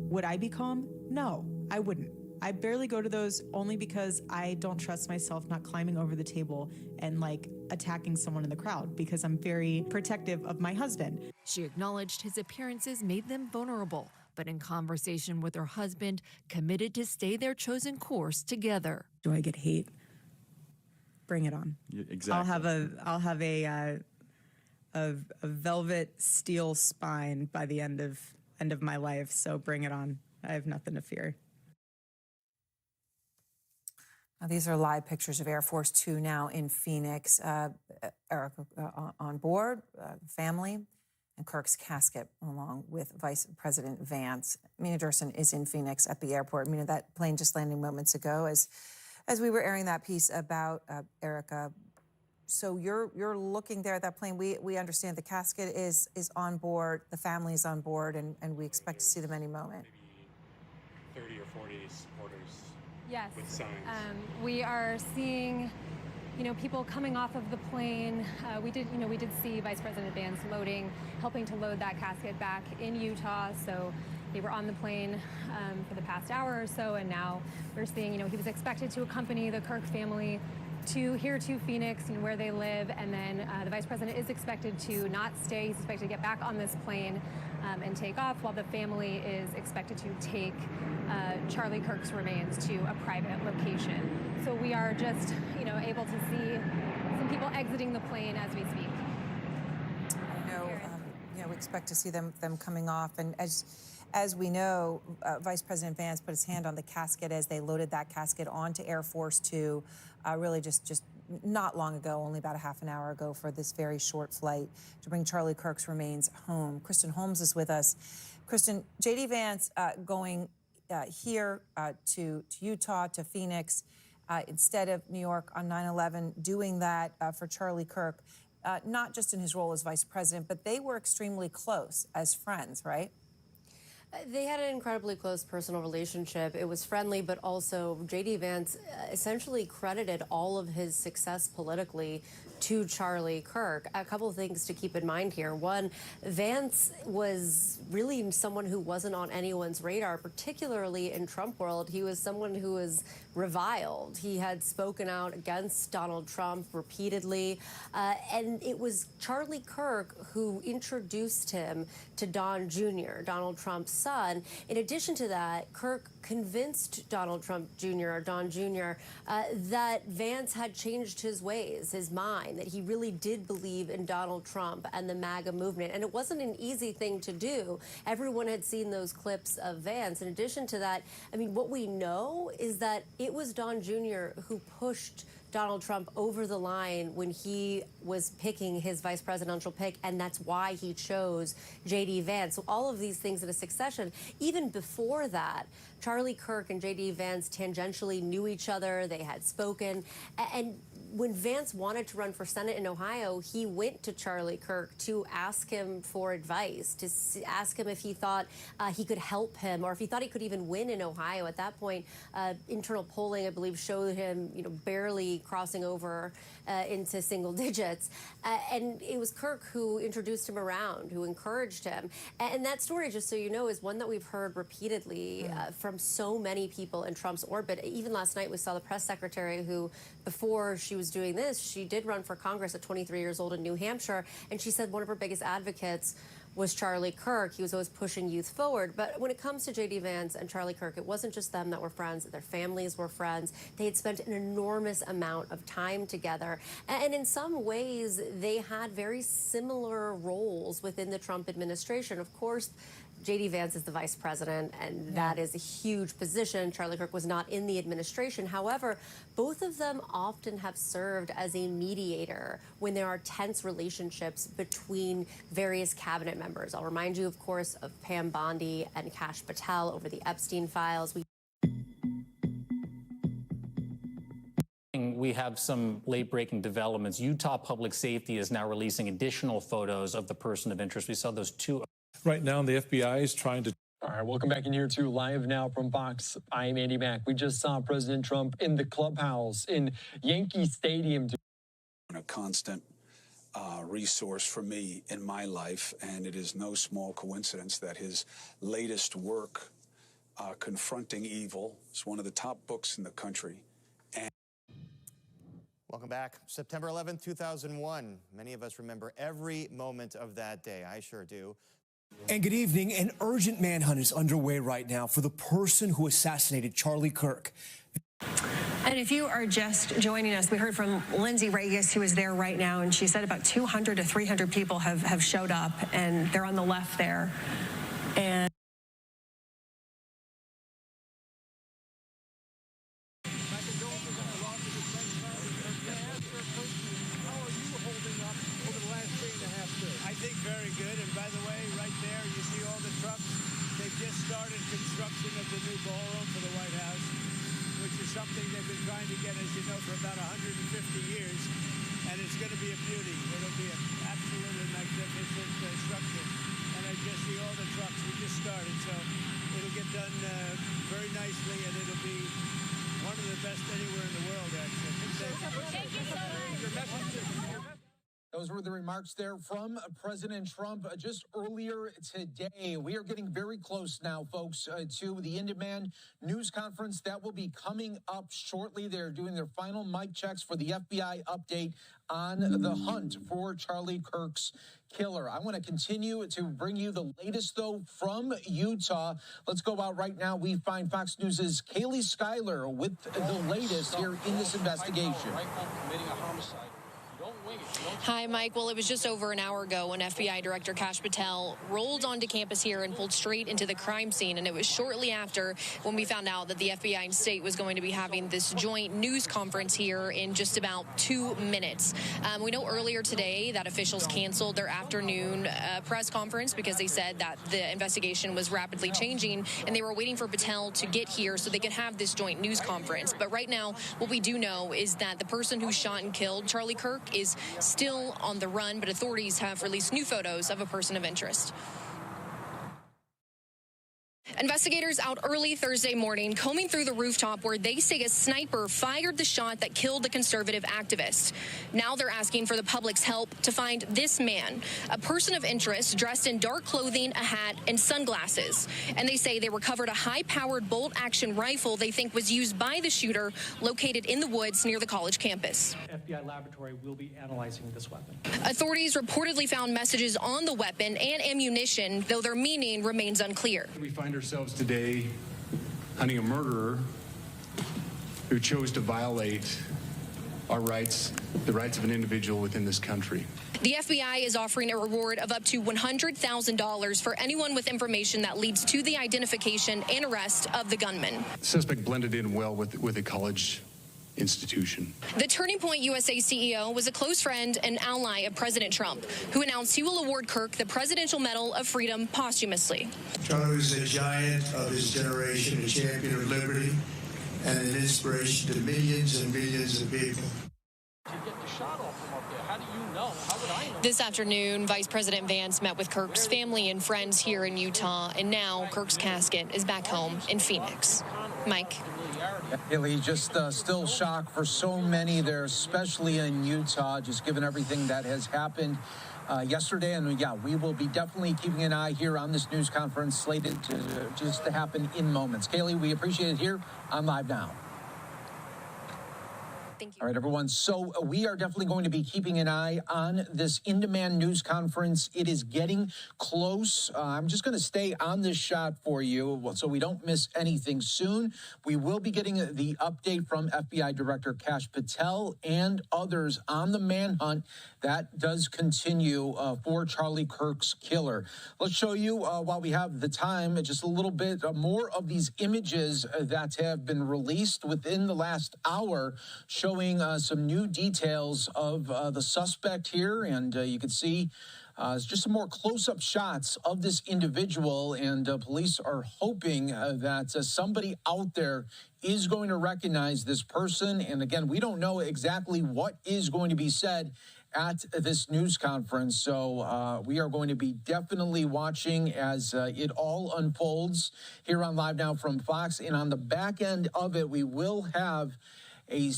Would I be calm? No, I wouldn't. I barely go to those only because I don't trust myself not climbing over the table and attacking someone in the crowd because I'm very protective of my husband. She acknowledged his appearances made them vulnerable, but in conversation with her husband, committed to stay their chosen course together. Do I get hate? Bring it on. Exactly. I'll have a a velvet steel spine by the end of my life. So bring it on. I have nothing to fear. Now, these are live pictures of Air Force Two now in Phoenix. Erica on board, family, and Kirk's casket, along with Vice President Vance. Mina Durson is in Phoenix at the airport. Mina, that plane just landing moments ago as we were airing that piece about Erica. So you're looking there at that plane. We understand the casket is on board, the family is on board, and we expect to see them any moment. Maybe 30 or 40 supporters. Yes. With signs. We are seeing, people coming off of the plane. We did see Vice President Vance helping to load that casket back in Utah. So they were on the plane for the past hour or so, and now we're seeing, he was expected to accompany the Kirk family here to Phoenix, where they live, and then the Vice President is expected to not stay. He's expected to get back on this plane and take off, while the family is expected to take Charlie Kirk's remains to a private location. So we are just, able to see some people exiting the plane as we speak. We expect to see them coming off, and as we know, Vice President Vance put his hand on the casket as they loaded that casket onto Air Force Two, really just not long ago, only about a half an hour ago, for this very short flight to bring Charlie Kirk's remains home. Kristen Holmes is with us. Kristen, J.D. Vance going here to Utah, to Phoenix, instead of New York on 9/11, doing that for Charlie Kirk, not just in his role as vice president, but they were extremely close as friends, right? They had an incredibly close personal relationship. It was friendly, but also J.D. Vance essentially credited all of his success politically to Charlie Kirk. A couple of things to keep in mind here. One, Vance was really someone who wasn't on anyone's radar, particularly in Trump world. He was someone who was reviled. He had spoken out against Donald Trump repeatedly, and it was Charlie Kirk who introduced him to Don Jr., Donald Trump's son. In addition to that, Kirk convinced Donald Trump Jr., or Don Jr., that Vance had changed his ways, his mind, that he really did believe in Donald Trump and the MAGA movement. And it wasn't an easy thing to do. Everyone had seen those clips of Vance. In addition to that, I mean, what we know is that it was Don Jr. who pushed Donald Trump over the line when he was picking his vice presidential pick, and that's why he chose J.D. Vance. So all of these things in a succession. Even before that, Charlie Kirk and J.D. Vance tangentially knew each other. They had spoken. And when Vance wanted to run for Senate in Ohio, he went to Charlie Kirk to ask him for advice, to ask him if he thought he could help him, or if he thought he could even win in Ohio. At that point, internal polling, I believe, showed him, barely crossing over into single digits. And it was Kirk who introduced him around, who encouraged him. And that story, just so you know, is one that we've heard repeatedly from so many people in Trump's orbit. Even last night, we saw the press secretary who, before she was doing this, she did run for Congress at 23 years old in New Hampshire, and she said one of her biggest advocates was Charlie Kirk. He was always pushing youth forward. But when it comes to J.D. Vance and Charlie Kirk, it wasn't just them that were friends. Their families were friends. They had spent an enormous amount of time together. And in some ways, they had very similar roles within the Trump administration. Of course, J.D. Vance is the vice president, and that is a huge position. Charlie Kirk was not in the administration. However, both of them often have served as a mediator when there are tense relationships between various cabinet members. I'll remind you, of course, of Pam Bondi and Kash Patel over the Epstein files. We have some late-breaking developments. Utah Public Safety is now releasing additional photos of the person of interest. We saw those two. Right now, the FBI is trying to... All right, welcome back in here to Live Now from Fox. I'm Andy Mack. We just saw President Trump in the clubhouse in Yankee Stadium. A constant resource for me in my life, and it is no small coincidence that his latest work, Confronting Evil, is one of the top books in the country. Welcome back. September 11th, 2001. Many of us remember every moment of that day. I sure do. And good evening. An urgent manhunt is underway right now for the person who assassinated Charlie Kirk. And if you are just joining us, we heard from Lindsay Regis, who is there right now, and she said about 200 to 300 people have showed up, and they're on the left there. And I think very good. And by the way, right there, you see all the trucks. They've just started construction of the new ballroom for the White House, which is something they've been trying to get, as you know, for about 150 years. And it's going to be a beauty. It'll be an absolutely magnificent structure. And I just see all the trucks. We just started, so it'll get done very nicely, and it'll be one of the best anywhere in the world, actually. thank you so much. Those were the remarks there from President Trump just earlier today. We are getting very close now, folks, to the in-demand news conference that will be coming up shortly. They're doing their final mic checks for the FBI update on the hunt for Charlie Kirk's killer. I want to continue to bring you the latest, though, from Utah. Let's go out right now. We find Fox News' Kaylee Schuyler with the latest here in this investigation. Committing a homicide. Hi, Mike. Well, it was just over an hour ago when FBI Director Kash Patel rolled onto campus here and pulled straight into the crime scene. And it was shortly after when we found out that the FBI and state was going to be having this joint news conference here in just about 2 minutes. We know earlier today that officials canceled their afternoon press conference because they said that the investigation was rapidly changing and they were waiting for Patel to get here so they could have this joint news conference. But right now, what we do know is that the person who shot and killed Charlie Kirk is still on the run, but authorities have released new photos of a person of interest. Investigators out early Thursday morning combing through the rooftop where they say a sniper fired the shot that killed the conservative activist. Now they're asking for the public's help to find this man, a person of interest dressed in dark clothing, a hat, and sunglasses. And they say they recovered a high-powered bolt-action rifle they think was used by the shooter located in the woods near the college campus. FBI laboratory will be analyzing this weapon. Authorities reportedly found messages on the weapon and ammunition, though their meaning remains unclear. We find ourselves today hunting a murderer who chose to violate our rights, the rights of an individual within this country. The FBI is offering a reward of up to $100,000 for anyone with information that leads to the identification and arrest of the gunman. The suspect blended in well with a college institution. The Turning Point USA CEO was a close friend and ally of President Trump, who announced he will award Kirk the Presidential Medal of Freedom posthumously. Charlie was a giant of his generation, a champion of liberty, and an inspiration to millions and millions of people. To get the shot off from up there, how do you know? How would I know? This afternoon, Vice President Vance met with Kirk's family and friends here in Utah, and now Kirk's casket is back home in Phoenix. Mike. Haley, just still shock for so many there, especially in Utah, just given everything that has happened yesterday. And yeah, we will be definitely keeping an eye here on this news conference slated to happen in moments. Kaylee, we appreciate it here on Live Now. Thank you. All right, everyone. So we are definitely going to be keeping an eye on this in-demand news conference. It is getting close. I'm just going to stay on this shot for you so we don't miss anything soon. We will be getting the update from FBI Director Kash Patel and others on the manhunt that does continue for Charlie Kirk's killer. Let's show you, while we have the time, just a little bit more of these images that have been released within the last hour, showing some new details of the suspect here. And you can see just some more close-up shots of this individual. And police are hoping that somebody out there is going to recognize this person. And again, we don't know exactly what is going to be said at this news conference. So we are going to be definitely watching as it all unfolds here on Live Now from Fox. And on the back end of it, we will have a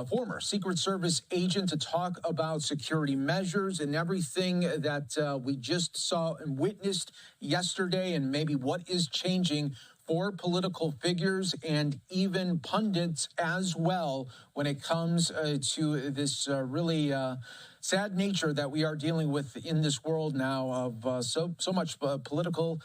former Secret Service agent to talk about security measures and everything that we just saw and witnessed yesterday, and maybe what is changing for political figures and even pundits as well when it comes to this really sad nature that we are dealing with in this world now of so much political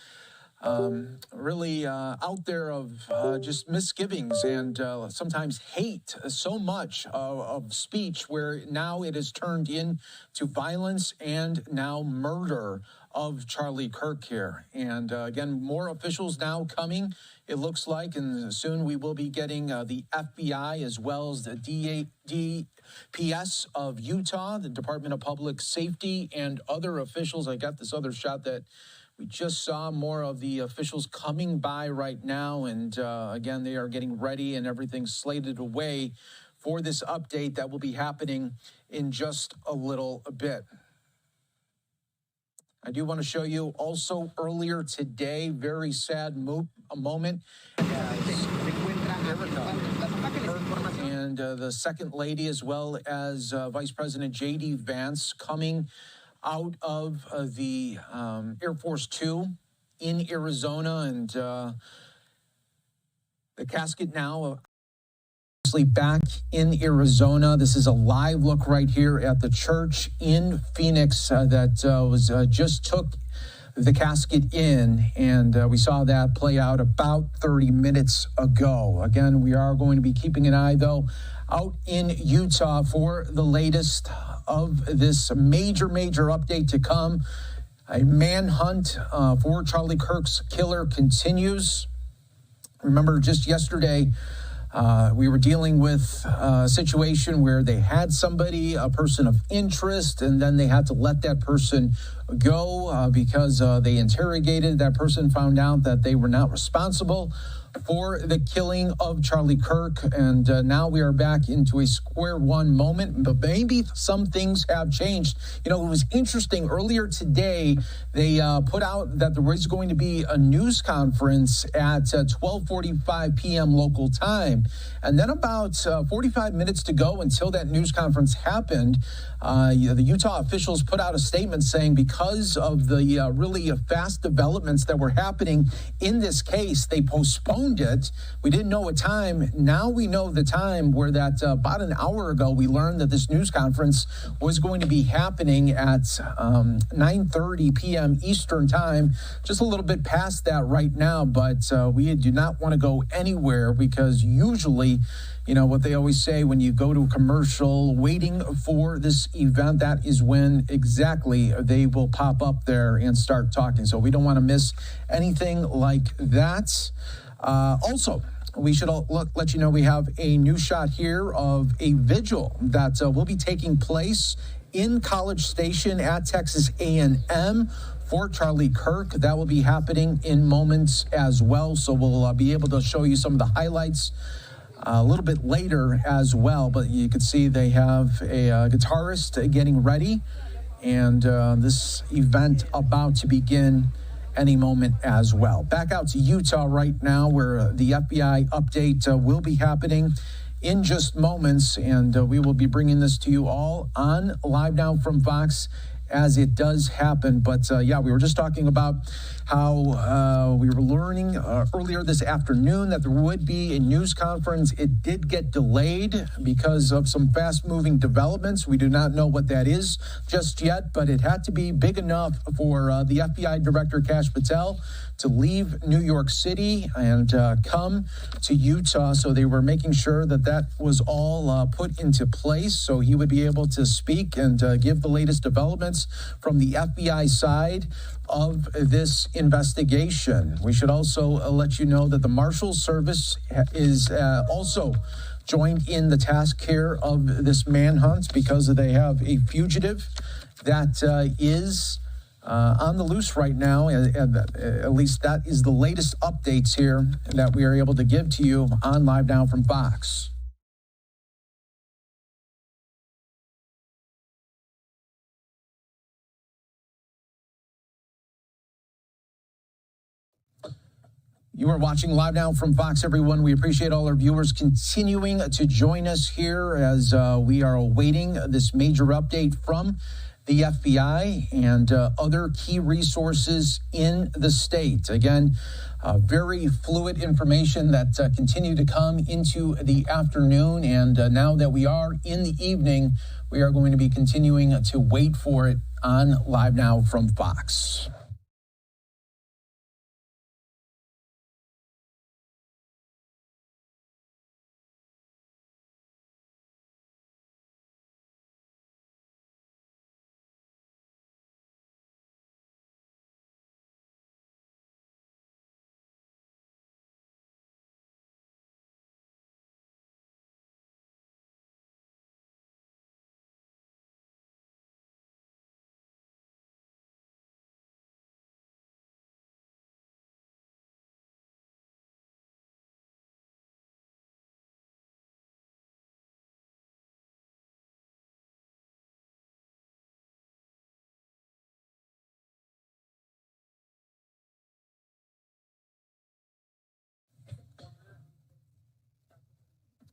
really out there of just misgivings and sometimes hate so much of speech, where now it has turned into violence and now murder of Charlie Kirk here. And again, more officials now coming, it looks like, and soon we will be getting the FBI as well as the DPS of Utah, the Department of Public Safety, and other officials. I got this other shot that we just saw more of the officials coming by right now. And again, they are getting ready and everything slated away for this update that will be happening in just a little bit. I do want to show you also earlier today, very sad moment. And the second lady, as well as Vice President J.D. Vance, coming out of the Air Force 2 in Arizona. And the casket now back in Arizona. This is a live look right here at the church in Phoenix that was just took the casket in, and we saw that play out about 30 minutes ago. Again, we are going to be keeping an eye, though, out in Utah for the latest of this major update to come. A manhunt for Charlie Kirk's killer continues. Remember, just yesterday, we were dealing with a situation where they had somebody, a person of interest, and then they had to let that person go because they interrogated that person, found out that they were not responsible for the killing of Charlie Kirk. And now we are back into a square one moment, but maybe some things have changed. You know, it was interesting. Earlier today, they put out that there was going to be a news conference at 12:45 p.m. local time. And then about 45 minutes to go until that news conference happened, the Utah officials put out a statement saying because of the really fast developments that were happening in this case, they postponed it. We didn't know a time. Now we know the time, where that about an hour ago, we learned that this news conference was going to be happening at 9:30 p.m. Eastern time, just a little bit past that right now. But we do not want to go anywhere, because usually, you know, what they always say, when you go to a commercial waiting for this event, that is when exactly they will pop up there and start talking. So we don't want to miss anything like that. Also, we should let you know we have a new shot here of a vigil that will be taking place in College Station at Texas A&M for Charlie Kirk. That will be happening in moments as well. So we'll be able to show you some of the highlights a little bit later as well. But you can see they have a guitarist getting ready, and this event about to begin any moment as well. Back out to Utah right now, where the FBI update will be happening in just moments, and we will be bringing this to you all on Live Now from Fox as it does happen. But yeah, we were just talking about how we were learning earlier this afternoon that there would be a news conference. It did get delayed because of some fast-moving developments. We do not know what that is just yet, but it had to be big enough for the FBI Director Kash Patel to leave New York City and come to Utah. So they were making sure that that was all put into place so he would be able to speak and give the latest developments from the FBI side of this investigation. We should also let you know that the Marshal Service is also joined in the task here of this manhunt, because they have a fugitive that is on the loose right now. At least that is the latest updates here that we are able to give to you on Live Now from Fox. You are watching Live Now from Fox, everyone. We appreciate all our viewers continuing to join us here as we are awaiting this major update from the FBI and other key resources in the state. Again, very fluid information that continue to come into the afternoon. And now that we are in the evening, we are going to be continuing to wait for it on Live Now from Fox.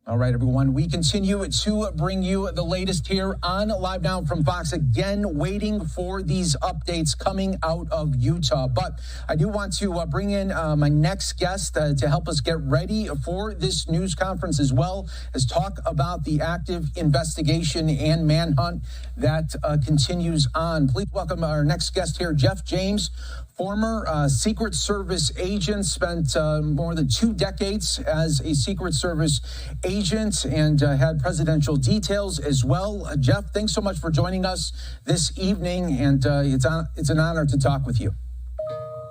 All right, everyone. We continue to bring you the latest here on Live Now from Fox. Again, waiting for these updates coming out of Utah. But I do want to bring in my next guest to help us get ready for this news conference, as well as talk about the active investigation and manhunt that continues on. Please welcome our next guest here, Jeff James. Former Secret Service agent, spent more than 2 decades as a Secret Service agent and had presidential details as well. Jeff, thanks so much for joining us this evening, and it's an honor to talk with you.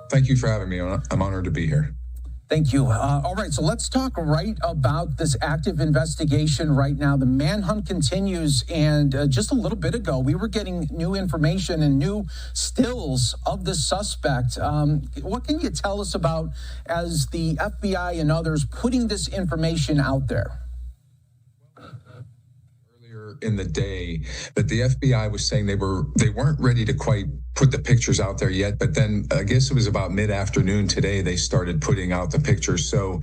Thank you for having me. I'm honored to be here. Thank you. All right, so let's talk right about this active investigation right now. The manhunt continues, and just a little bit ago, we were getting new information and new stills of the suspect. What can you tell us about as the FBI and others putting this information out there? In the day that the FBI was saying they weren't ready to quite put the pictures out there yet, but then I guess it was about mid-afternoon today they started putting out the pictures. So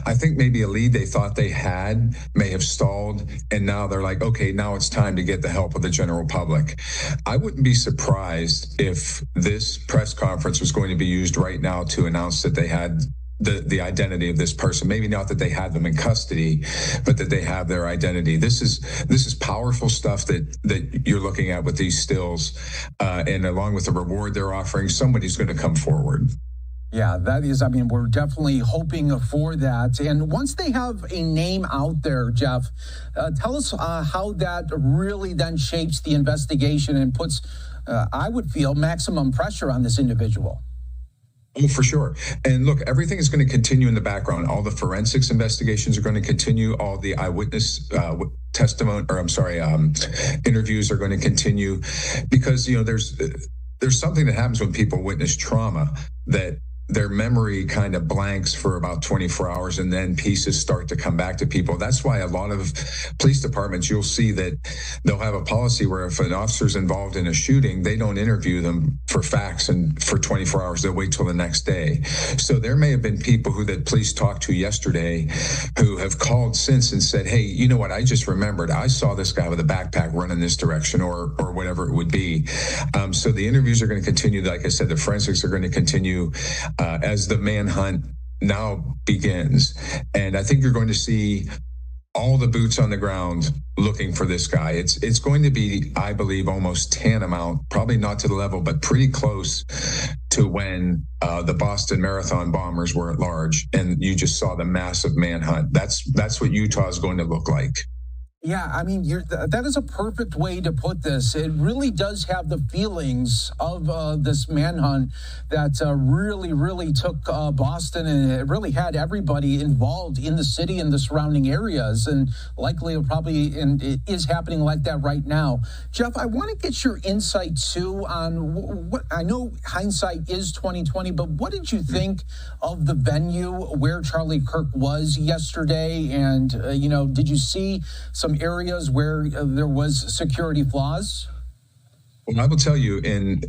I think maybe a lead they thought they had may have stalled, and now they're like, okay, now it's time to get the help of the general public. I wouldn't be surprised if this press conference was going to be used right now to announce that they had the identity of this person. Maybe not that they had them in custody, but that they have their identity. This is powerful stuff that you're looking at with these stills, and along with the reward they're offering, somebody's going to come forward. Yeah, that is, I mean, we're definitely hoping for that. And once they have a name out there, Jeff, tell us how that really then shapes the investigation and puts, I would feel, maximum pressure on this individual. Oh, for sure. And look, everything is going to continue in the background. All the forensics investigations are going to continue. All the eyewitness interviews are going to continue, because, there's something that happens when people witness trauma, that their memory kind of blanks for about 24 hours and then pieces start to come back to people. That's why a lot of police departments, you'll see that they'll have a policy where if an officer's involved in a shooting, they don't interview them for facts and for 24 hours. They'll wait till the next day. So there may have been people who the police talked to yesterday who have called since and said, hey, you know what? I just remembered I saw this guy with a backpack running this direction, or whatever it would be. So the interviews are going to continue. Like I said, the forensics are going to continue as the manhunt now begins. And I think you're going to see all the boots on the ground looking for this guy. It's going to be, I believe, almost tantamount, probably not to the level, but pretty close to when the Boston Marathon bombers were at large and you just saw the massive manhunt. That's what Utah is going to look like. Yeah, I mean, that is a perfect way to put this. It really does have the feelings of this manhunt that really, really took Boston, and it really had everybody involved in the city and the surrounding areas, and likely it is happening like that right now. Jeff, I want to get your insight too on what I know. Hindsight is 2020, but what did you think of the venue where Charlie Kirk was yesterday? And did you see some areas where there was security flaws? Well, I will tell you, in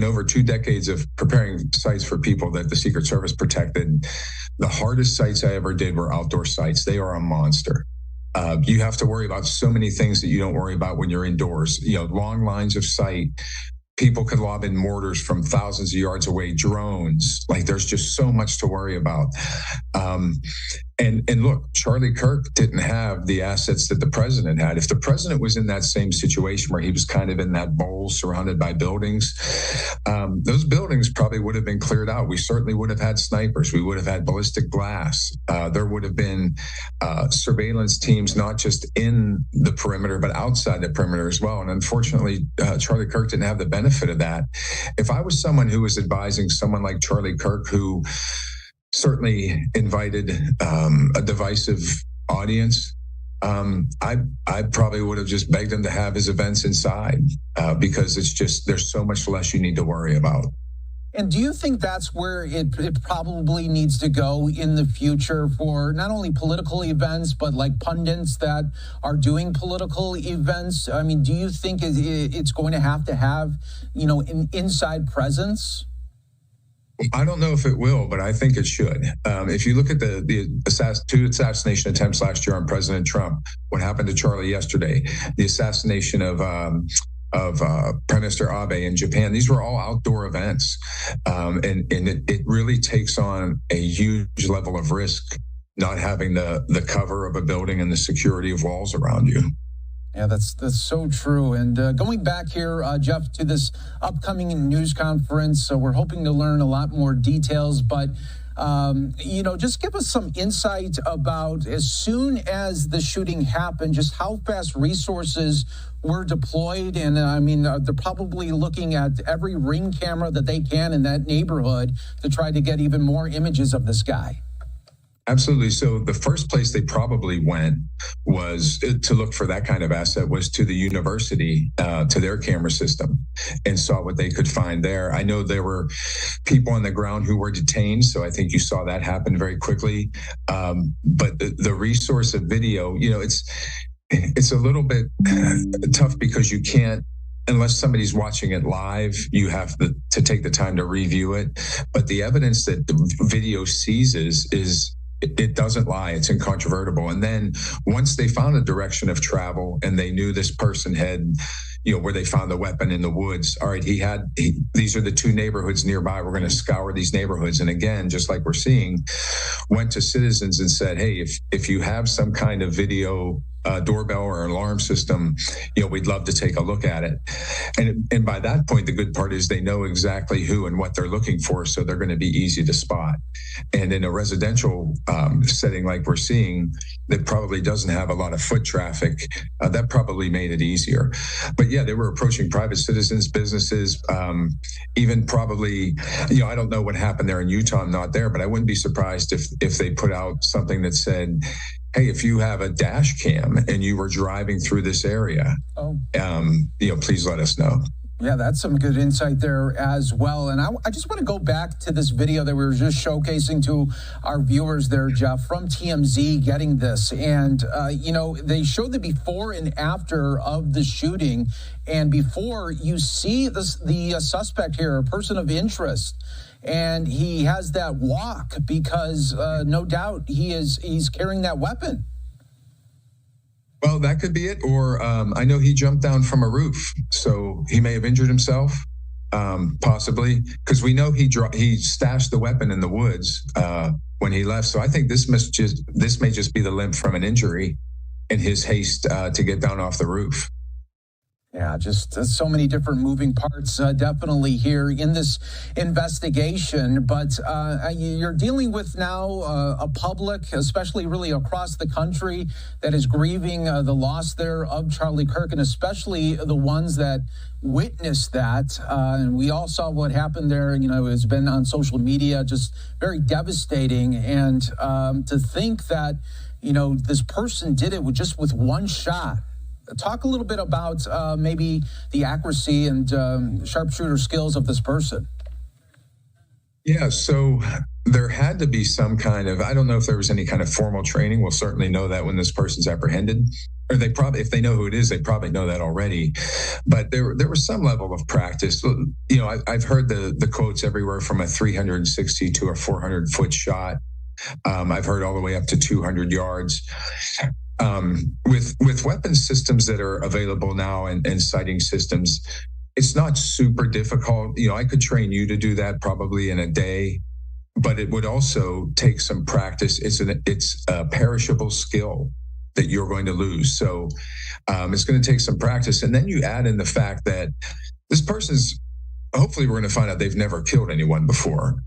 over 2 decades of preparing sites for people that the Secret Service protected, the hardest sites I ever did were outdoor sites. They are a monster. You have to worry about so many things that you don't worry about when you're indoors. Long lines of sight. People could lob in mortars from thousands of yards away, drones. Like, there's just so much to worry about. And look, Charlie Kirk didn't have the assets that the president had. If the president was in that same situation where he was kind of in that bowl surrounded by buildings, those buildings probably would have been cleared out. We certainly would have had snipers. We would have had ballistic glass. There would have been surveillance teams, not just in the perimeter, but outside the perimeter as well. And unfortunately, Charlie Kirk didn't have the benefit of that. If I was someone who was advising someone like Charlie Kirk, who certainly invited a divisive audience, I probably would have just begged him to have his events inside, because there's so much less you need to worry about. And do you think that's where it probably needs to go in the future for not only political events, but like pundits that are doing political events? I mean, do you think it's going to have an inside presence? I don't know if it will, but I think it should. If you look at the two assassination attempts last year on President Trump, what happened to Charlie yesterday, the assassination of Prime Minister Abe in Japan, these were all outdoor events. And it really takes on a huge level of risk not having the cover of a building and the security of walls around you. Yeah, that's so true. And going back here, Jeff, to this upcoming news conference, so we're hoping to learn a lot more details. But, just give us some insight about as soon as the shooting happened, just how fast resources were deployed. And, they're probably looking at every ring camera that they can in that neighborhood to try to get even more images of this guy. Absolutely. So the first place they probably went was to look for that kind of asset was to the university, to their camera system, and saw what they could find there. I know there were people on the ground who were detained, so I think you saw that happen very quickly. But the resource of video, it's a little bit tough because you can't, unless somebody's watching it live, you have to take the time to review it. But the evidence that the video seizes it doesn't lie. It's incontrovertible. And then once they found a direction of travel and they knew this person had, where they found the weapon in the woods. All right, these are the two neighborhoods nearby. We're going to scour these neighborhoods. And again, just like we're seeing, went to citizens and said, hey, if you have some kind of video doorbell or alarm system, we'd love to take a look at it. And by that point, the good part is they know exactly who and what they're looking for, so they're going to be easy to spot. And in a residential setting like we're seeing, that probably doesn't have a lot of foot traffic, that probably made it easier. But yeah, they were approaching private citizens, businesses, even probably, I don't know what happened there in Utah. I'm not there, but I wouldn't be surprised if they put out something that said, hey, if you have a dash cam and you were driving through this area, please let us know. Yeah, that's some good insight there as well. And I just want to go back to this video that we were just showcasing to our viewers there, Jeff, from TMZ getting this. And, they showed the before and after of the shooting. And before you see the suspect here, a person of interest, and he has that walk because no doubt he's carrying that weapon. Well, that could be it. Or I know he jumped down from a roof, so he may have injured himself, possibly, because we know he stashed the weapon in the woods when he left. So I think this may just be the limp from an injury in his haste to get down off the roof. Yeah, just so many different moving parts definitely here in this investigation. But you're dealing with now a public, especially really across the country, that is grieving the loss there of Charlie Kirk, and especially the ones that witnessed that. And we all saw what happened there. It's been on social media, just very devastating. And to think that, this person did it with one shot. Talk a little bit about maybe the accuracy and sharpshooter skills of this person. Yeah, so there had to be some kind of, I don't know if there was any kind of formal training. We'll certainly know that when this person's apprehended. Or they probably, if they know who it is, they probably know that already. But there was some level of practice. I've heard the quotes everywhere from a 360 to a 400-foot shot. I've heard all the way up to 200 yards. With weapon systems that are available now and sighting systems, it's not super difficult. I could train you to do that probably in a day, but it would also take some practice. It's a perishable skill that you're going to lose. So it's going to take some practice. And then you add in the fact that this person's, hopefully we're going to find out they've never killed anyone before.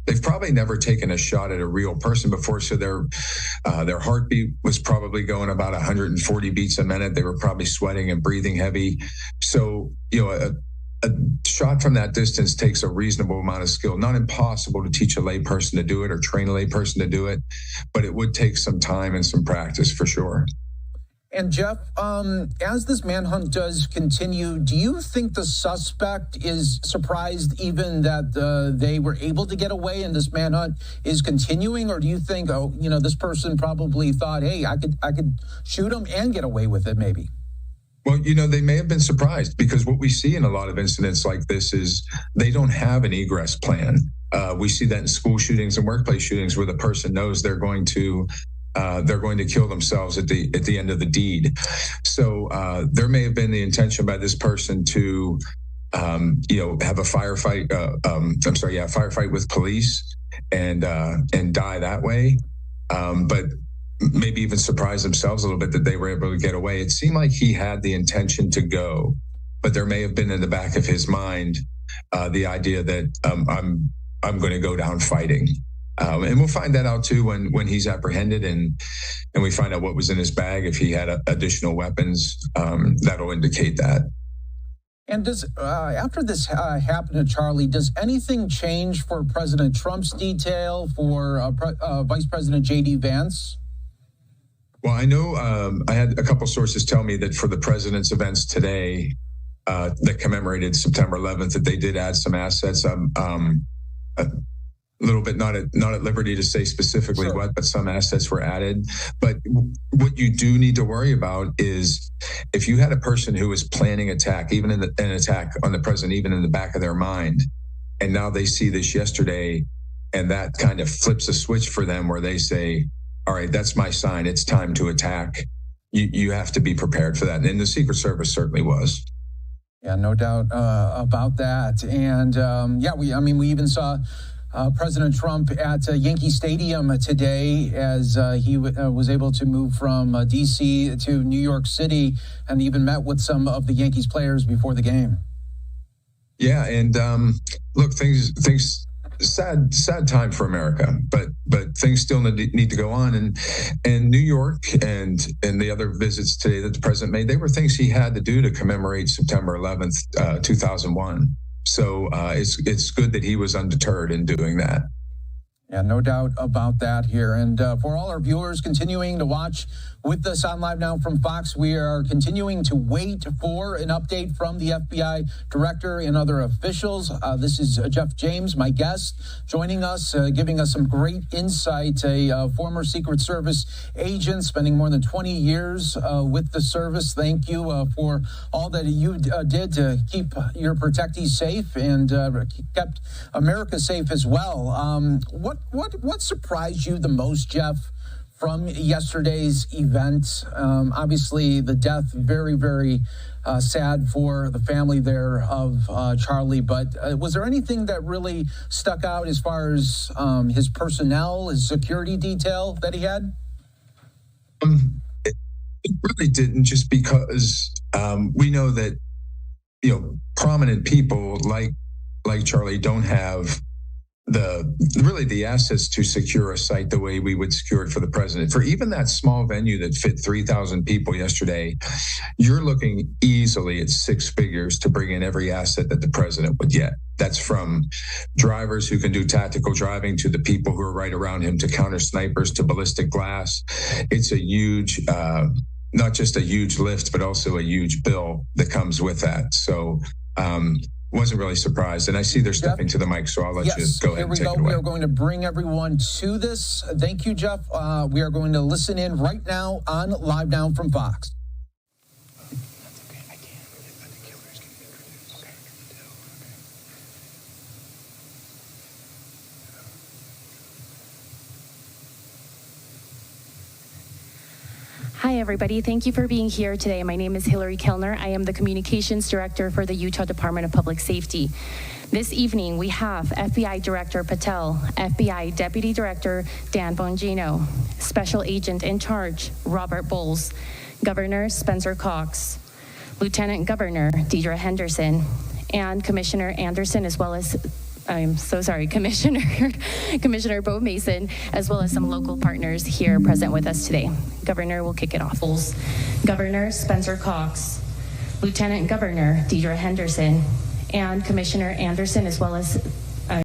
They've probably never taken a shot at a real person before, so their heartbeat was probably going about 140 beats a minute. They were probably sweating and breathing heavy. So, a shot from that distance takes a reasonable amount of skill. Not impossible to teach a layperson to do it or train a layperson to do it, but it would take some time and some practice for sure. And Jeff, as this manhunt does continue, do you think the suspect is surprised even that they were able to get away and this manhunt is continuing? Or do you think, this person probably thought, hey, I could shoot him and get away with it maybe? Well, they may have been surprised because what we see in a lot of incidents like this is they don't have an egress plan. We see that in school shootings and workplace shootings where the person knows they're going to kill themselves at the end of the deed. So there may have been the intention by this person to, have a firefight. Firefight with police and die that way. But maybe even surprise themselves a little bit that they were able to get away. It seemed like he had the intention to go, but there may have been in the back of his mind the idea that I'm going to go down fighting. And we'll find that out too when he's apprehended and we find out what was in his bag. If he had additional weapons, that'll indicate that. And does after this happened to Charlie, does anything change for President Trump's detail, for Vice President J.D. Vance? Well, I know I had a couple sources tell me that for the president's events today that commemorated September 11th, that they did add some assets. A little bit not at liberty to say specifically Sure. what, but some assets were added. But what you do need to worry about is if you had a person who was planning an attack on the president, even in the back of their mind, and now they see this yesterday, and that kind of flips a switch for them where they say, all right, that's my sign. It's time to attack. You have to be prepared for that. And the Secret Service certainly was. Yeah, no doubt about that. And we even saw President Trump at Yankee Stadium today as he was able to move from D.C. to New York City and even met with some of the Yankees players before the game. Yeah, and look, things sad time for America, but things still need to go on. And New York and the other visits today that the president made, they were things he had to do to commemorate September 11th, 2001. So it's good that he was undeterred in doing that. Yeah, no doubt about that here. And for all our viewers continuing to watch with us on Live Now from Fox, we are continuing to wait for an update from the FBI director and other officials. This is Jeff James, my guest, joining us, giving us some great insight, a former Secret Service agent spending more than 20 years with the service. Thank you for all that you did to keep your protectees safe and kept America safe as well. What surprised you the most, Jeff, from yesterday's event? Obviously, the death, very, very sad for the family there of Charlie. But was there anything that really stuck out as far as his personnel, his security detail that he had? It really didn't, just because we know that prominent people like Charlie don't have the assets to secure a site the way we would secure it for the president. For even that small venue that fit 3,000 people yesterday, you're looking easily at six figures to bring in every asset that the president would get. That's from drivers who can do tactical driving to the people who are right around him to counter snipers to ballistic glass. It's a huge, not just a huge lift, but also a huge bill that comes with that. So, wasn't really surprised. And I see they're stepping to the mic, so I'll let you go ahead and take it away. We are going to bring everyone to this. Thank you, Jeff. We are going to listen in right now on Live Now from Fox. Hi, everybody. Thank you for being here today. My name is Hillary Kellner. I am the Communications Director for the Utah Department of Public Safety. This evening, we have FBI Director Patel, FBI Deputy Director Dan Bongino, Special Agent in Charge Robert Bowles, Governor Spencer Cox, Lieutenant Governor Deidre Henderson, and Commissioner Anderson, as well as Commissioner Bo Mason, as well as some local partners here present with us today. Governor will kick it off. Governor Spencer Cox, Lieutenant Governor Deidre Henderson, and Commissioner Anderson, as well as